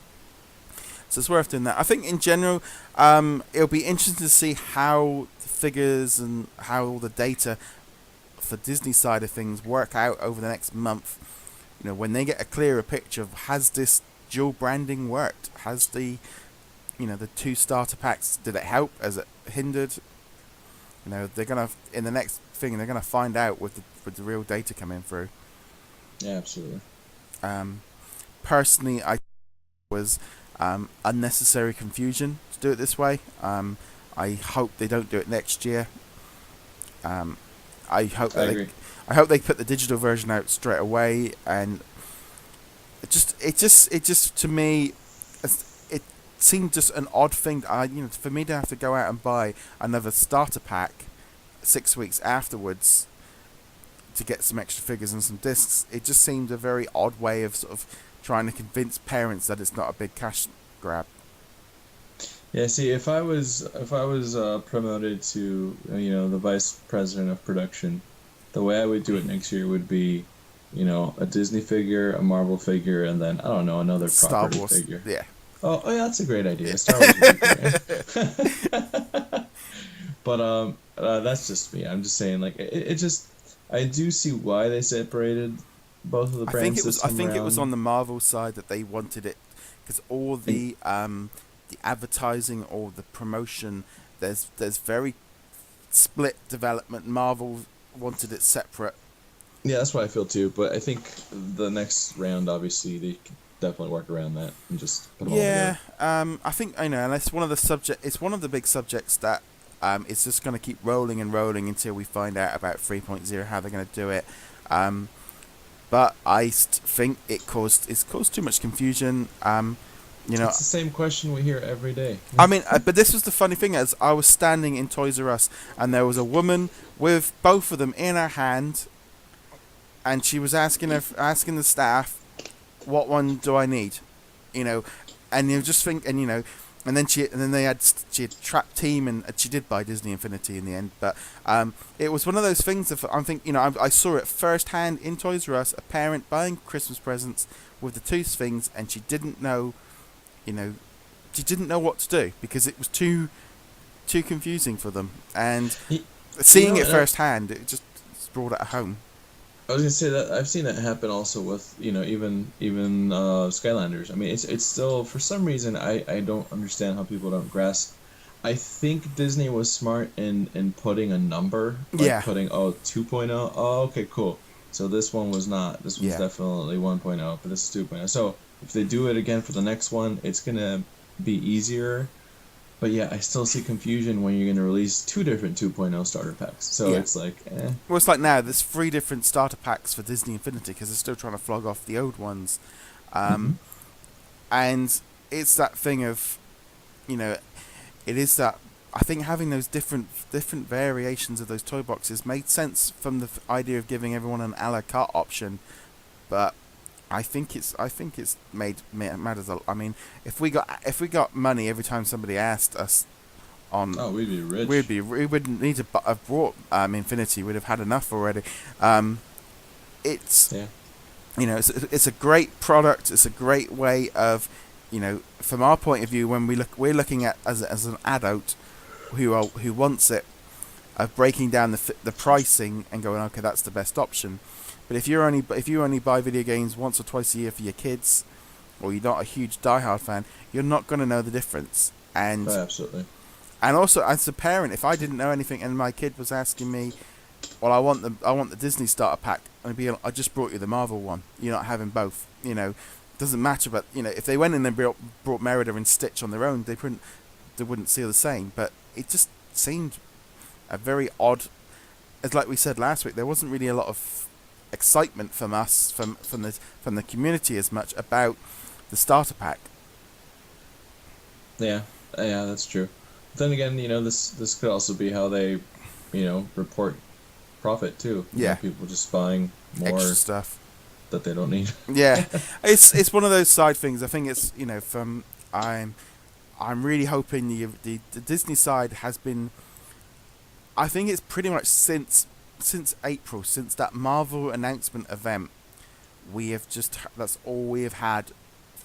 So it's worth doing that. I think in general, it'll be interesting to see how the figures and how all the data for Disney side of things work out over the next month. When they get a clearer picture of has this dual branding worked? Has the 2 starter packs, did it help? Has it hindered? They're gonna in the next thing they're gonna find out with the real data coming through. Yeah, absolutely. Personally, I was unnecessary confusion to do it this way. I hope they don't do it next year. I hope they put the digital version out straight away, and it just to me it seemed just an odd thing. For me to have to go out and buy another starter pack 6 weeks afterwards to get some extra figures and some discs, it just seemed a very odd way of sort of trying to convince parents that it's not a big cash grab. Yeah, see, if I was promoted to the vice president of production, the way I would do it next year would be, a Disney figure, a Marvel figure, and then I don't know, another Star property Wars figure. Yeah. Oh yeah, that's a great idea. Star Wars would be great. But that's just me. I'm just saying, like, it just, I do see why they separated both of the brands. I think it was on the Marvel side that they wanted it, because all the advertising or the promotion, there's very split development. Marvel wanted it separate. Yeah, that's what I feel too. But I think the next round, obviously, they can definitely work around that and just put them all Yeah, together. I think, and it's one of the it's one of the big subjects that it's just going to keep rolling and rolling until we find out about 3.0, how they're going to do it. But I think it's caused too much confusion. It's the same question we hear every day. I mean, but this was the funny thing, as I was standing in Toys R Us and there was a woman with both of them in her hand, and she was asking the staff, "What one do I need?" And you just think, and then she had Trap Team, and she did buy Disney Infinity in the end. But it was one of those things that I think, I saw it firsthand in Toys R Us, a parent buying Christmas presents with the two things, and she didn't know. She didn't know what to do because it was too confusing for them, and seeing it firsthand, it just brought it home. I was gonna say that I've seen that happen also with even Skylanders. I mean, it's still, for some reason, I don't understand how people don't grasp. I think Disney was smart in putting a number, putting 2.0. Oh, okay, cool. So this one was not. This was definitely 1.0, but this is 2.0. So if they do it again for the next one, it's gonna be easier. But yeah, I still see confusion when you're going to release two different 2.0 starter packs. So it's like, Well, it's like now, there's 3 different starter packs for Disney Infinity because they're still trying to flog off the old ones. And it's that thing of, it is that, I think having those different variations of those toy boxes made sense from the idea of giving everyone an a la carte option. But I think it's made matters. I mean, if we got money every time somebody asked us on, we'd be rich. We wouldn't need to have brought Infinity. We'd have had enough already. It's it's a great product. It's a great way of, from our point of view, when we're looking at as an adult who wants it, of breaking down the pricing and going, okay, that's the best option. But if you only buy video games once or twice a year for your kids, or you're not a huge diehard fan, you're not going to know the difference. And absolutely. And also, as a parent, if I didn't know anything and my kid was asking me, "Well, I want the Disney starter pack," I'd be like, "I just brought you the Marvel one. You're not having both." Doesn't matter. But if they went in and brought Merida and Stitch on their own, they wouldn't feel the same. But it just seemed a very odd. As like we said last week, there wasn't really a lot of excitement from us from the community as much about the starter pack. Yeah, that's true. But then again, this could also be how they, report profit too. People just buying more extra stuff that they don't need. Yeah, it's one of those side things. I think it's I'm really hoping the Disney side has been. I think it's pretty much since April, since that Marvel announcement event, that's all we have had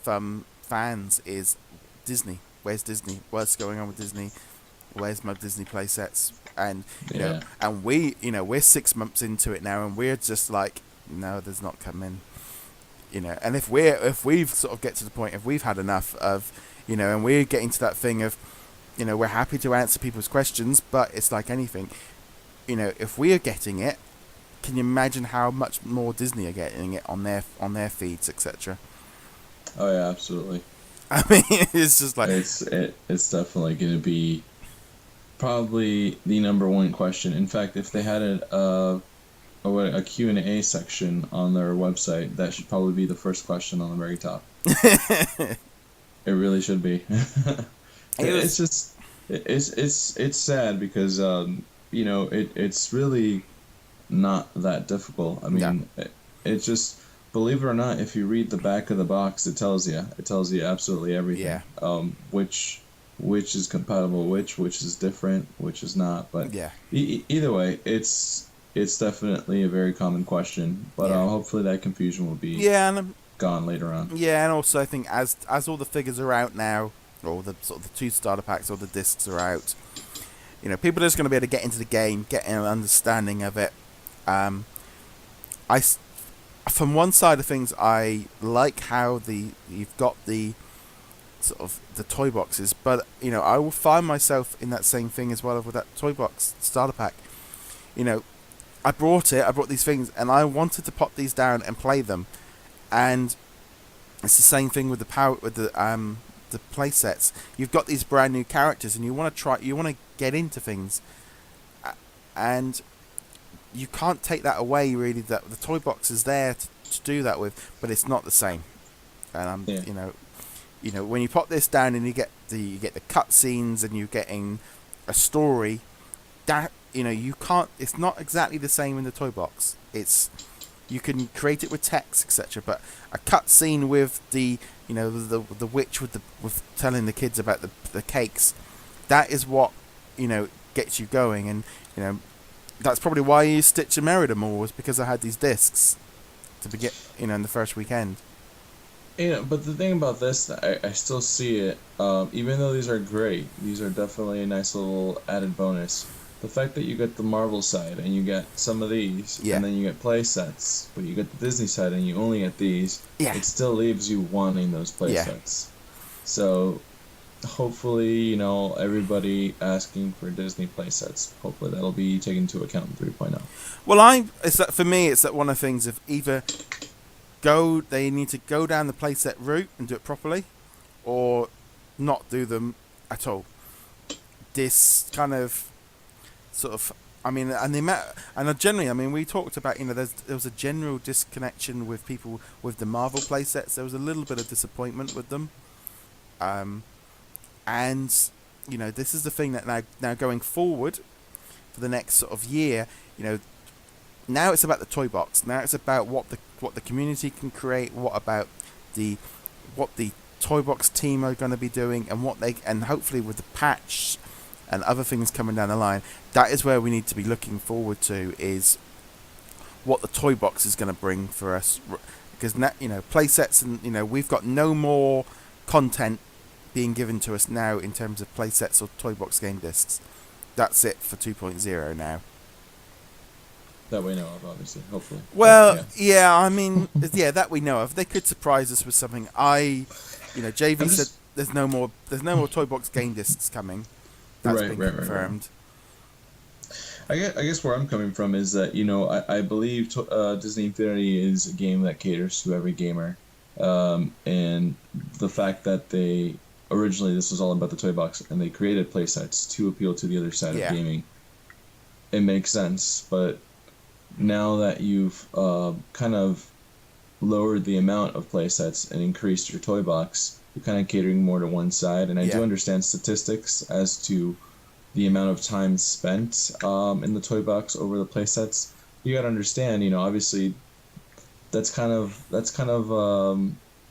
from fans is Disney. Where's Disney? What's going on with Disney? Where's my Disney play sets? And and we're 6 months into it now, and we're just like, no, there's not coming. And if we've sort of get to the point, if we've had enough of, and we're getting to that thing of, we're happy to answer people's questions, but it's like anything. If we are getting it, can you imagine how much more Disney are getting it on their feeds, etc.? Oh yeah, absolutely. I mean, it's just like it's definitely going to be probably the number one question. In fact, if they had a Q&A section on their website, that should probably be the first question on the very top. It really should be. It's sad because it's really not that difficult. I mean, it's just, believe it or not, if you read the back of the box, it tells you absolutely everything. Yeah. Which is compatible, which is different, which is not. But either way, it's definitely a very common question. But hopefully that confusion will be gone later on. Yeah, and also I think as all the figures are out now, or the sort of the 2 starter packs or the discs are out, people are just going to be able to get into the game, get an understanding of it. From one side of things, I like how you've got the sort of the toy boxes, but I will find myself in that same thing as well with that toy box starter pack. I brought these things, and I wanted to pop these down and play them, and it's the same thing with the play sets. You've got these brand new characters, and you want to get into things, and you can't take that away. Really, that the toy box is there to do that with, but it's not the same. And when you pop this down and you get the cutscenes and you're getting a story, that you can't. It's not exactly the same in the toy box. You can create it with text, etc. But a cutscene with the witch with telling the kids about the cakes, that is what gets you going. And that's probably why I used Stitch and Merida more, was because I had these discs to begin in the first weekend. But the thing about this, I still see it. Even though these are great, these are definitely a nice little added bonus. The fact that you get the Marvel side and you get some of these, and then you get play sets, but you get the Disney side and you only get these, it still leaves you wanting those play sets. So hopefully, everybody asking for Disney play sets, hopefully that'll be taken into account in 3.0. Well, for me, it's that one of the things of either they need to go down the playset route and do it properly, or not do them at all. This kind of sort of, generally, we talked about, there was a general disconnection with people with the Marvel playsets. There was a little bit of disappointment with them, and this is the thing that now going forward for the next sort of year, now it's about the toy box. Now it's about what the community can create. What the toy box team are going to be doing, and hopefully with the patch and other things coming down the line, that is where we need to be looking forward to, is what the toy box is going to bring for us. Because now, play sets, and we've got no more content being given to us now in terms of play sets or toy box game discs. That's it for 2.0 now. That we know of, obviously, hopefully. Well, that we know of. They could surprise us with something. JV said there's no more toy box game discs coming. That's been confirmed. I guess where I'm coming from is that I believe Disney Infinity is a game that caters to every gamer, and the fact that they originally, this was all about the toy box, and they created playsets to appeal to the other side of gaming. It makes sense, but now that you've kind of lowered the amount of playsets and increased your toy box, you're kind of catering more to one side. And I do understand statistics as to the amount of time spent in the toy box over the playsets. You got to understand, obviously that's kind of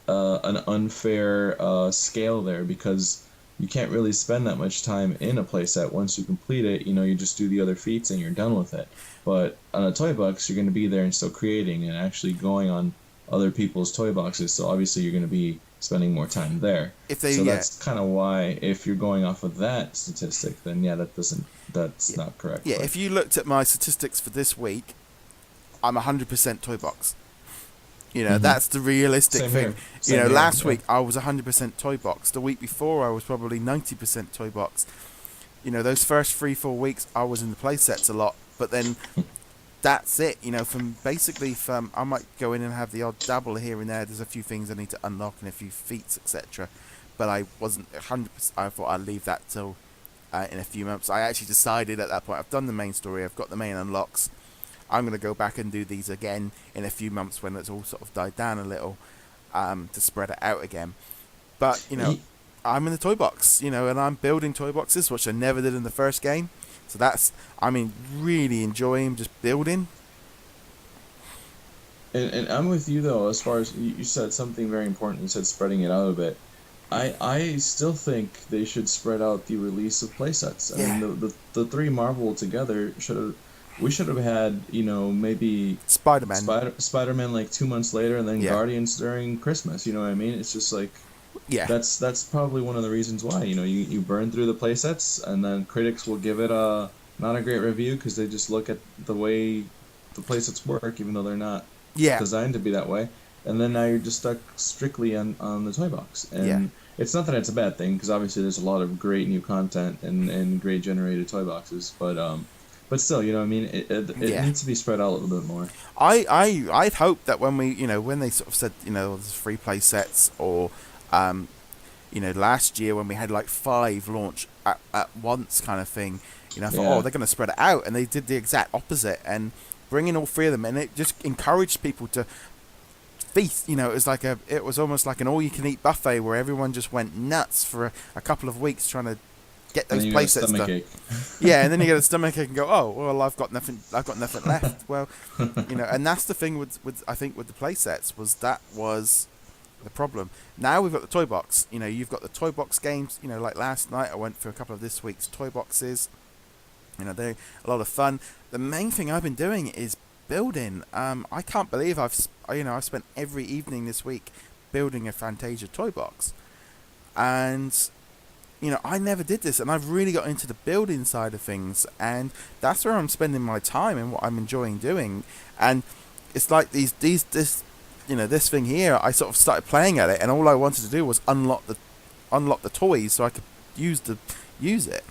an unfair scale there, because you can't really spend that much time in a playset. Once you complete it, you just do the other feats and you're done with it. But on a toy box, you're going to be there and still creating and actually going on other people's toy boxes. So obviously you're going to be spending more time there. That's kind of why, if you're going off of that statistic, then that's not correct. Yeah, if you looked at my statistics for this week, I'm 100% toy box. That's the realistic thing. Last week I was 100% toy box. The week before I was probably 90% toy box. Those first 3-4 weeks I was in the play sets a lot, but then that's it. From I might go in and have the odd dabble here and there. There's a few things I need to unlock and a few feats, etc. But I wasn't 100%. I thought I'd leave that till in a few months. I actually decided at that point, I've done the main story, I've got the main unlocks. I'm going to go back and do these again in a few months when it's all sort of died down a little, to spread it out again. But, I'm in the toy box, and I'm building toy boxes, which I never did in the first game. So really enjoying just building. And I'm with you, though, as far as you said something very important. You said spreading it out a bit. I still think they should spread out the release of playsets. I mean, the three Marvel together we should have had, maybe Spider-Man like 2 months later, and then Guardians during Christmas. You know what I mean? It's just like, that's probably one of the reasons why. You burn through the playsets, and then critics will give it not a great review because they just look at the way the playsets work, even though they're not designed to be that way. And then now you're just stuck strictly on the toy box. And it's not that it's a bad thing because obviously there's a lot of great new content and great generated toy boxes, but still, you know what I mean. It Yeah. needs to be spread out a little bit more. I'd hope that when we, when they sort of said, there's free play sets, or, um, last year when we had like 5 launch at once kind of thing, I thought, oh, Yeah, they're going to spread it out, and they did the exact opposite and bring in all 3 of them, and it just encouraged people to feast. It was almost like an all-you-can-eat buffet where everyone just went nuts for a couple of weeks trying to get and those then you got play a sets stomach done. ache. Yeah, and then you get a stomachache and go, oh, well, I've got nothing left. Well, and that's the thing with I think with the play sets was the problem. Now we've got the toy box. You've got the toy box games. Like last night, I went through a couple of this week's toy boxes. They're a lot of fun. The main thing I've been doing is building. I can't believe I've spent every evening this week building a Fantasia toy box, and I never did this, and I've really got into the building side of things, and that's where I'm spending my time and what I'm enjoying doing. And it's like this thing here. I sort of started playing at it, and all I wanted to do was unlock the toys so I could use it.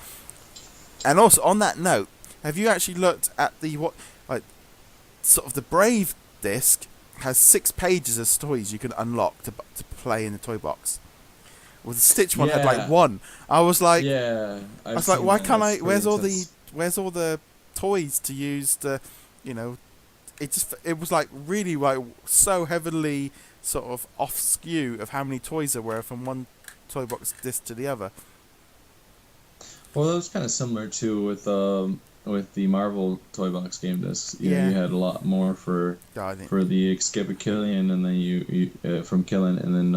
And also on that note, have you actually looked at sort of the Brave disc has 6 pages of toys you can unlock to play in the toy box. Well, the Stitch one had like Yeah, 1. I was like, yeah, I've like, seen why that. can't It's I? pretty intense. Where's all the toys to use to, you know, it was like really like so heavily sort of off skew of how many toys there were from one toy box disc to the other. Well, that was kind of similar too with the Marvel toy box game discs. You know, Yeah, you had a lot more for I think. the Escape of Killian, and then from Killian, and then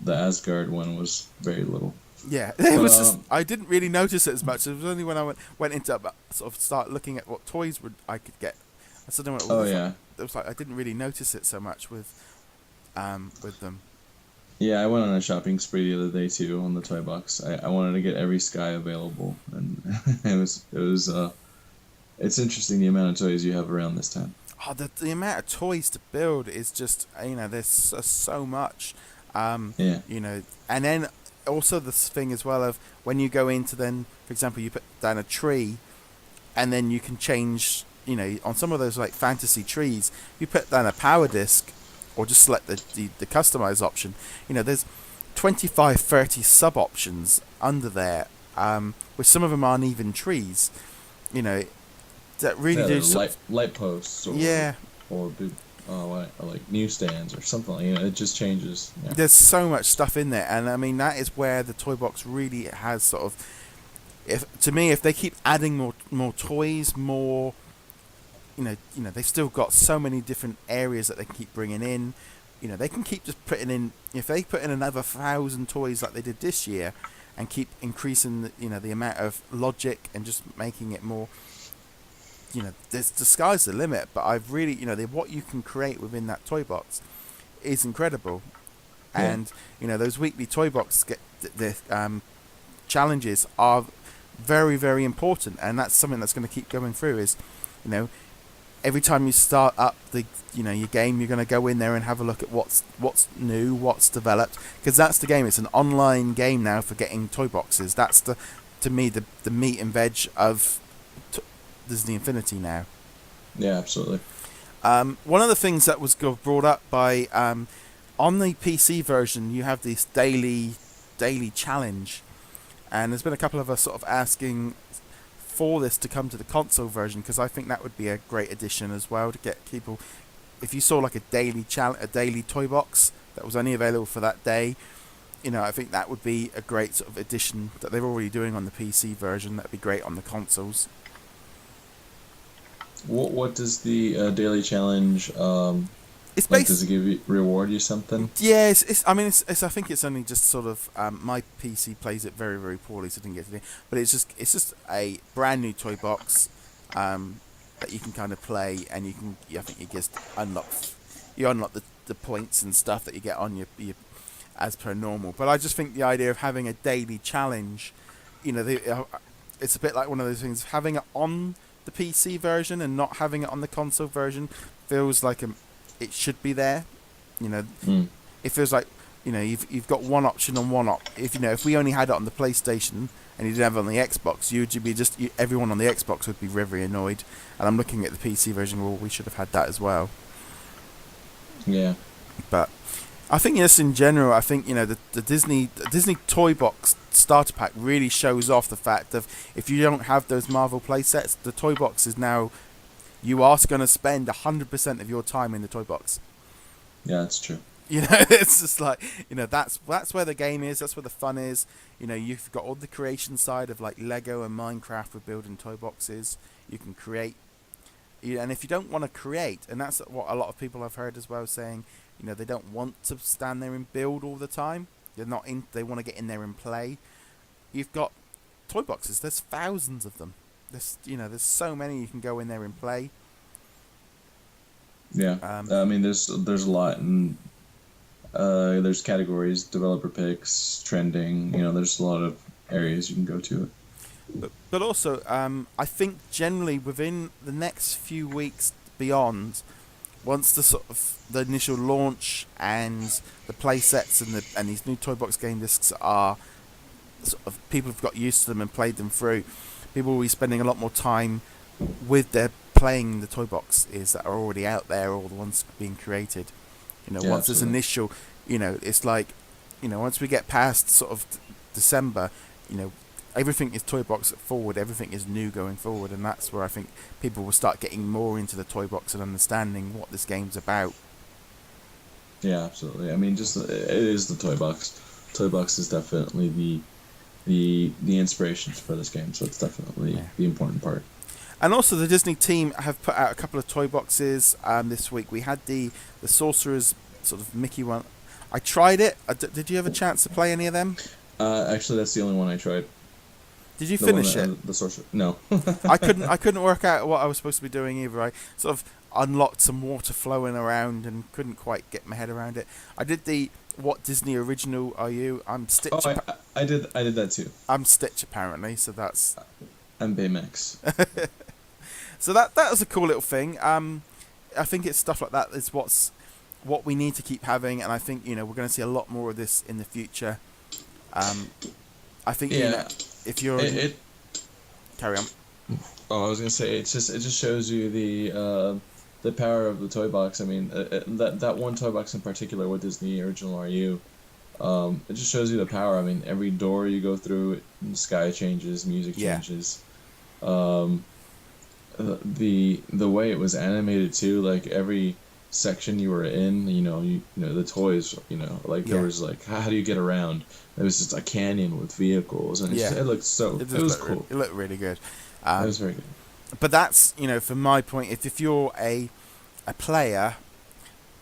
the Asgard one was very little. Yeah, it But was just I didn't really notice it as much. It was only when I went into sort of start looking at what toys I could get. I suddenly went, oh oh, yeah, it was like I didn't really notice it so much with them. yeah, I went on a shopping spree the other day too on the toy box. I wanted to get every Sky available, and it's interesting the amount of toys you have around this time. Oh, the amount of toys to build is just there's so much, Yeah, and then also this thing as well of when you go into then, for example, you put down a tree, and then you can change. On some of those like fantasy trees, you put down a power disc, or just select the customize option. There's 25, 30 sub options under there, with some of them aren't even trees. You know, that really yeah, do. they're light posts Yeah, or big, or like newsstands or something. It just changes. Yeah. there's so much stuff in there, and I mean that is where the toy box really has sort of. If they keep adding more toys, more. They've still got so many different areas that they can keep bringing in. They can keep just putting in. If they put in another 1,000 toys like they did this year, and keep increasing the amount of logic and just making it more. There's the sky's the limit. But I've really, what you can create within that toy box is incredible, Yeah. and those weekly toy box challenges are very, very important, and that's something that's going to keep going through. Is every time you start up your game, you're going to go in there and have a look at what's new, what's developed, because that's the game. It's an online game now for getting toy boxes. That's to me the meat and veg of Disney Infinity now. Yeah, absolutely. One of the things that was brought up by on the PC version, you have this daily challenge, and there's been a couple of us sort of asking for this to come to the console version, because I think that would be a great addition as well to get people. If you saw like a daily toy box that was only available for that day, I think that would be a great sort of addition that they're already doing on the PC version. That'd be great on the consoles. What does the daily challenge It's like? based. Does it reward you something? Yeah, I mean, I think it's only just sort of my PC plays it very, very poorly, so I didn't get to it. But it's just a brand new toy box that you can kind of play, and I think you just unlock the points and stuff that you get on your as per normal. But I just think the idea of having a daily challenge, it's a bit like one of those things. Having it on the PC version and not having it on the console version feels like it should be there. Mm. It feels like you've got one option on one if we only had it on the PlayStation and you didn't have it on the Xbox, you'd be everyone on the Xbox would be very annoyed. And I'm looking at the PC version. Well, we should have had that as well. Yeah. But I think just in general, I think the Disney Toy Box starter pack really shows off the fact of if you don't have those Marvel play sets, the Toy Box is now you are going to spend 100% of your time in the Toy Box. Yeah, that's true. It's just like that's where the game is. That's where the fun is. You've got all the creation side of like Lego and Minecraft with building toy boxes. You can create, and if you don't want to create, and that's what a lot of people I've heard as well saying, they don't want to stand there and build all the time. They're not in. They want to get in there and play. You've got toy boxes. There's thousands of them. There's so many you can go in there and play. Yeah, I mean, there's a lot, and there's categories, developer picks, trending. There's a lot of areas you can go to. But also, I think generally within the next few weeks beyond, once the initial launch and the play sets and these new Toy Box game discs are people have got used to them and played them through, people will be spending a lot more time with their playing the Toy Boxes that are already out there or the ones being created. Once this initial, it's like, once we get past sort of December, everything is Toy Box forward, everything is new going forward, and that's where I think people will start getting more into the Toy Box and understanding what this game's about. Yeah, absolutely. I mean, it is the Toy Box. Toy Box is definitely the inspiration for this game, so it's definitely the important part. And also, the Disney team have put out a couple of toy boxes this week. We had the Sorcerer's sort of Mickey one. I tried it. Did you have a chance to play any of them? Actually, that's the only one I tried. Did you finish it? The Sorcerer? No. I couldn't work out what I was supposed to be doing either. I sort of unlocked some water flowing around and couldn't quite get my head around it. I did the What Disney Original Are You? I'm Stitch. Oh, I did that too. I'm Stitch apparently, so that's. I'm Baymax. So that was a cool little thing. I think it's stuff like that is what we need to keep having, and I think we're going to see a lot more of this in the future. I think if you're carry on. Oh, I was gonna say it just shows you the power of the toy box. I mean, that one toy box in particular, What Disney Original Are You? It just shows you the power. I mean, every door you go through, the sky changes, music changes. The way it was animated too, like every section you were in, the toys, there was like, how do you get around? It was just a canyon with vehicles, and it looked it was cool. It looked really good. It was very good. But that's, from my point, if you're a player,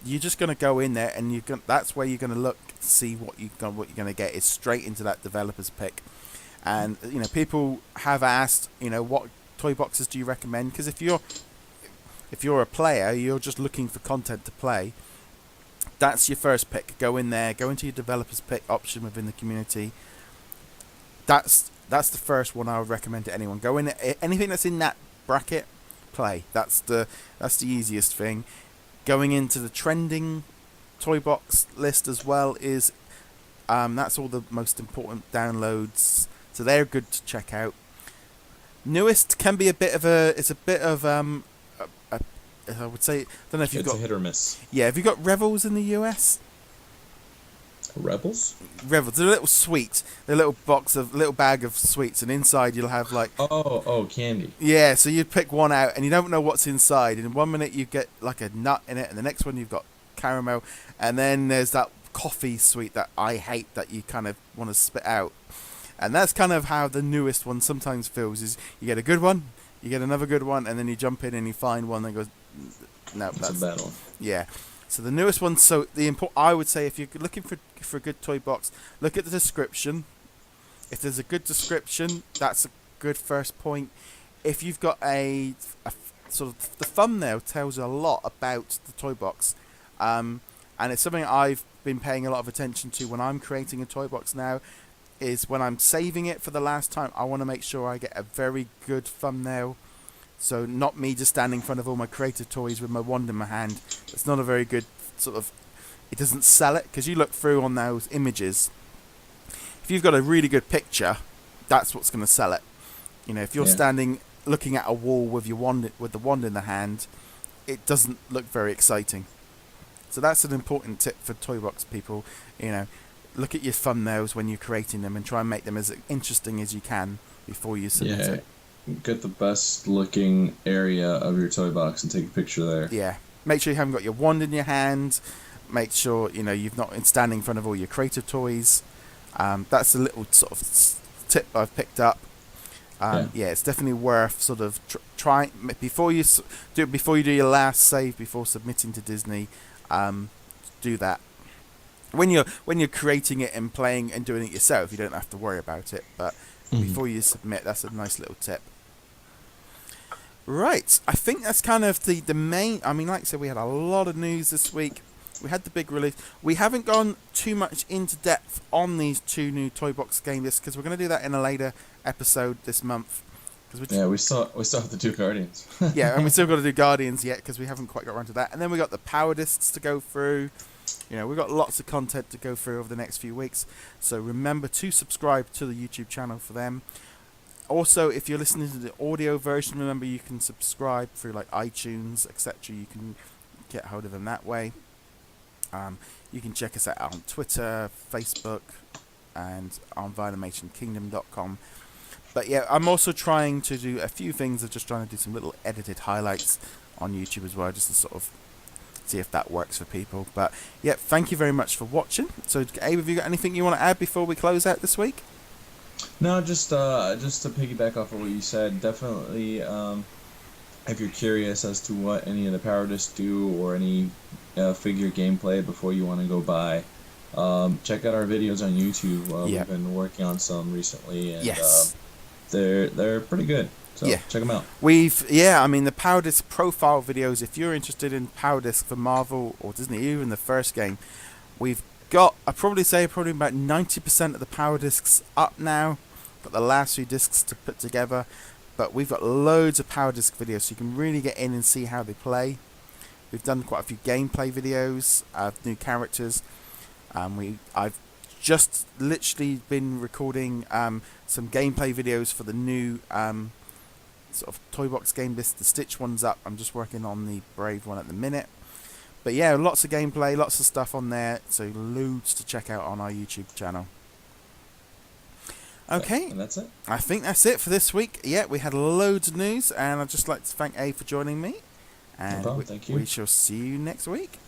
you're just going to go in there and that's where you're going to look to see what you're going to get is straight into that developer's pick. And people have asked, what toy boxes do you recommend? Because if you're a player, you're just looking for content to play. That's your first pick. Go in there. Go into your developer's pick option within the community. That's the first one I would recommend to anyone. Go in anything that's in that bracket, play. That's the easiest thing. Going into the trending toy box list as well is that's all the most important downloads. So they're good to check out. Newest can be I would say, I don't know if you've got... It's a hit or miss. Yeah, have you got Revels in the US? Rebels? Revels. They're a little sweet. They're a little bag of sweets, and inside you'll have like... Oh, candy. Yeah, so you pick one out, and you don't know what's inside. And in 1 minute you get like a nut in it, and the next one you've got caramel, and then there's that coffee sweet that I hate that you kind of want to spit out. And that's kind of how the newest one sometimes feels, is you get a good one, you get another good one, and then you jump in and you find one that goes, no, that's a bad one. Yeah. So the newest one, I would say if you're looking for a good toy box, look at the description. If there's a good description, that's a good first point. If you've got a sort of, the thumbnail tells a lot about the toy box. And it's something I've been paying a lot of attention to when I'm creating a toy box now, is when I'm saving it for the last time, I want to make sure I get a very good thumbnail. So not me just standing in front of all my creative toys with my wand in my hand. It's not a very good sort of it doesn't sell it, because you look through on those images. If you've got a really good picture, that's what's going to sell it. You know, if you're standing looking at a wall with your wand, with the wand in the hand, it doesn't look very exciting. So that's an important tip for toy box people. You know, look at your thumbnails when you're creating them and try and make them as interesting as you can before you submit it. Get the best looking area of your toy box and take a picture there. Yeah. Make sure you haven't got your wand in your hand. Make sure, you know, you've not been standing in front of all your creative toys. That's a little sort of tip I've picked up. It's definitely worth sort of trying before you do your last save before submitting to Disney. Do that when you're creating it and playing and doing it yourself. You don't have to worry about it, but before you submit, that's a nice little tip. Right, I think that's kind of the main. I mean, like I said, we had a lot of news this week. We had the big release. We haven't gone too much into depth on these 2 new toy box game lists, because we're going to do that in a later episode this month. We still have to do Guardians. Yeah, and we still got to do Guardians yet, because we haven't quite got around to that. And then we got the power discs to go through. You know, we've got lots of content to go through over the next few weeks. So remember to subscribe to the YouTube channel for them. Also, if you're listening to the audio version, remember you can subscribe through like iTunes, etc. You can get hold of them that way. You can check us out on Twitter, Facebook, and on VanimationKingdom.com. But yeah, I'm also trying to do a few things. I'm just trying to do some little edited highlights on YouTube as well, just to sort of see if that works for people. But yeah, thank you very much for watching. So Abe, have you got anything you want to add before we close out this week? No, just to piggyback off of what you said, definitely if you're curious as to what any of the power discs do or any figure gameplay before you want to go buy, check out our videos on YouTube. We've been working on some recently, and they're pretty good. So check them out. I mean, the power disc profile videos, if you're interested in power disc for Marvel or Disney, even the first game, we've got, I'd probably say about 90% of the power discs up now. Got the last few discs to put together, but we've got loads of power disc videos, so you can really get in and see how they play. We've done quite a few gameplay videos of new characters. I've just literally been recording some gameplay videos for the new sort of toy box game list. The Stitch one's up. I'm just working on the Brave one at the minute. But yeah, lots of gameplay, lots of stuff on there, so loads to check out on our YouTube channel. Okay, and that's it. I think that's it for this week. Yeah, we had loads of news, and I'd just like to thank Abe for joining me. And no problem, thank you. We shall see you next week.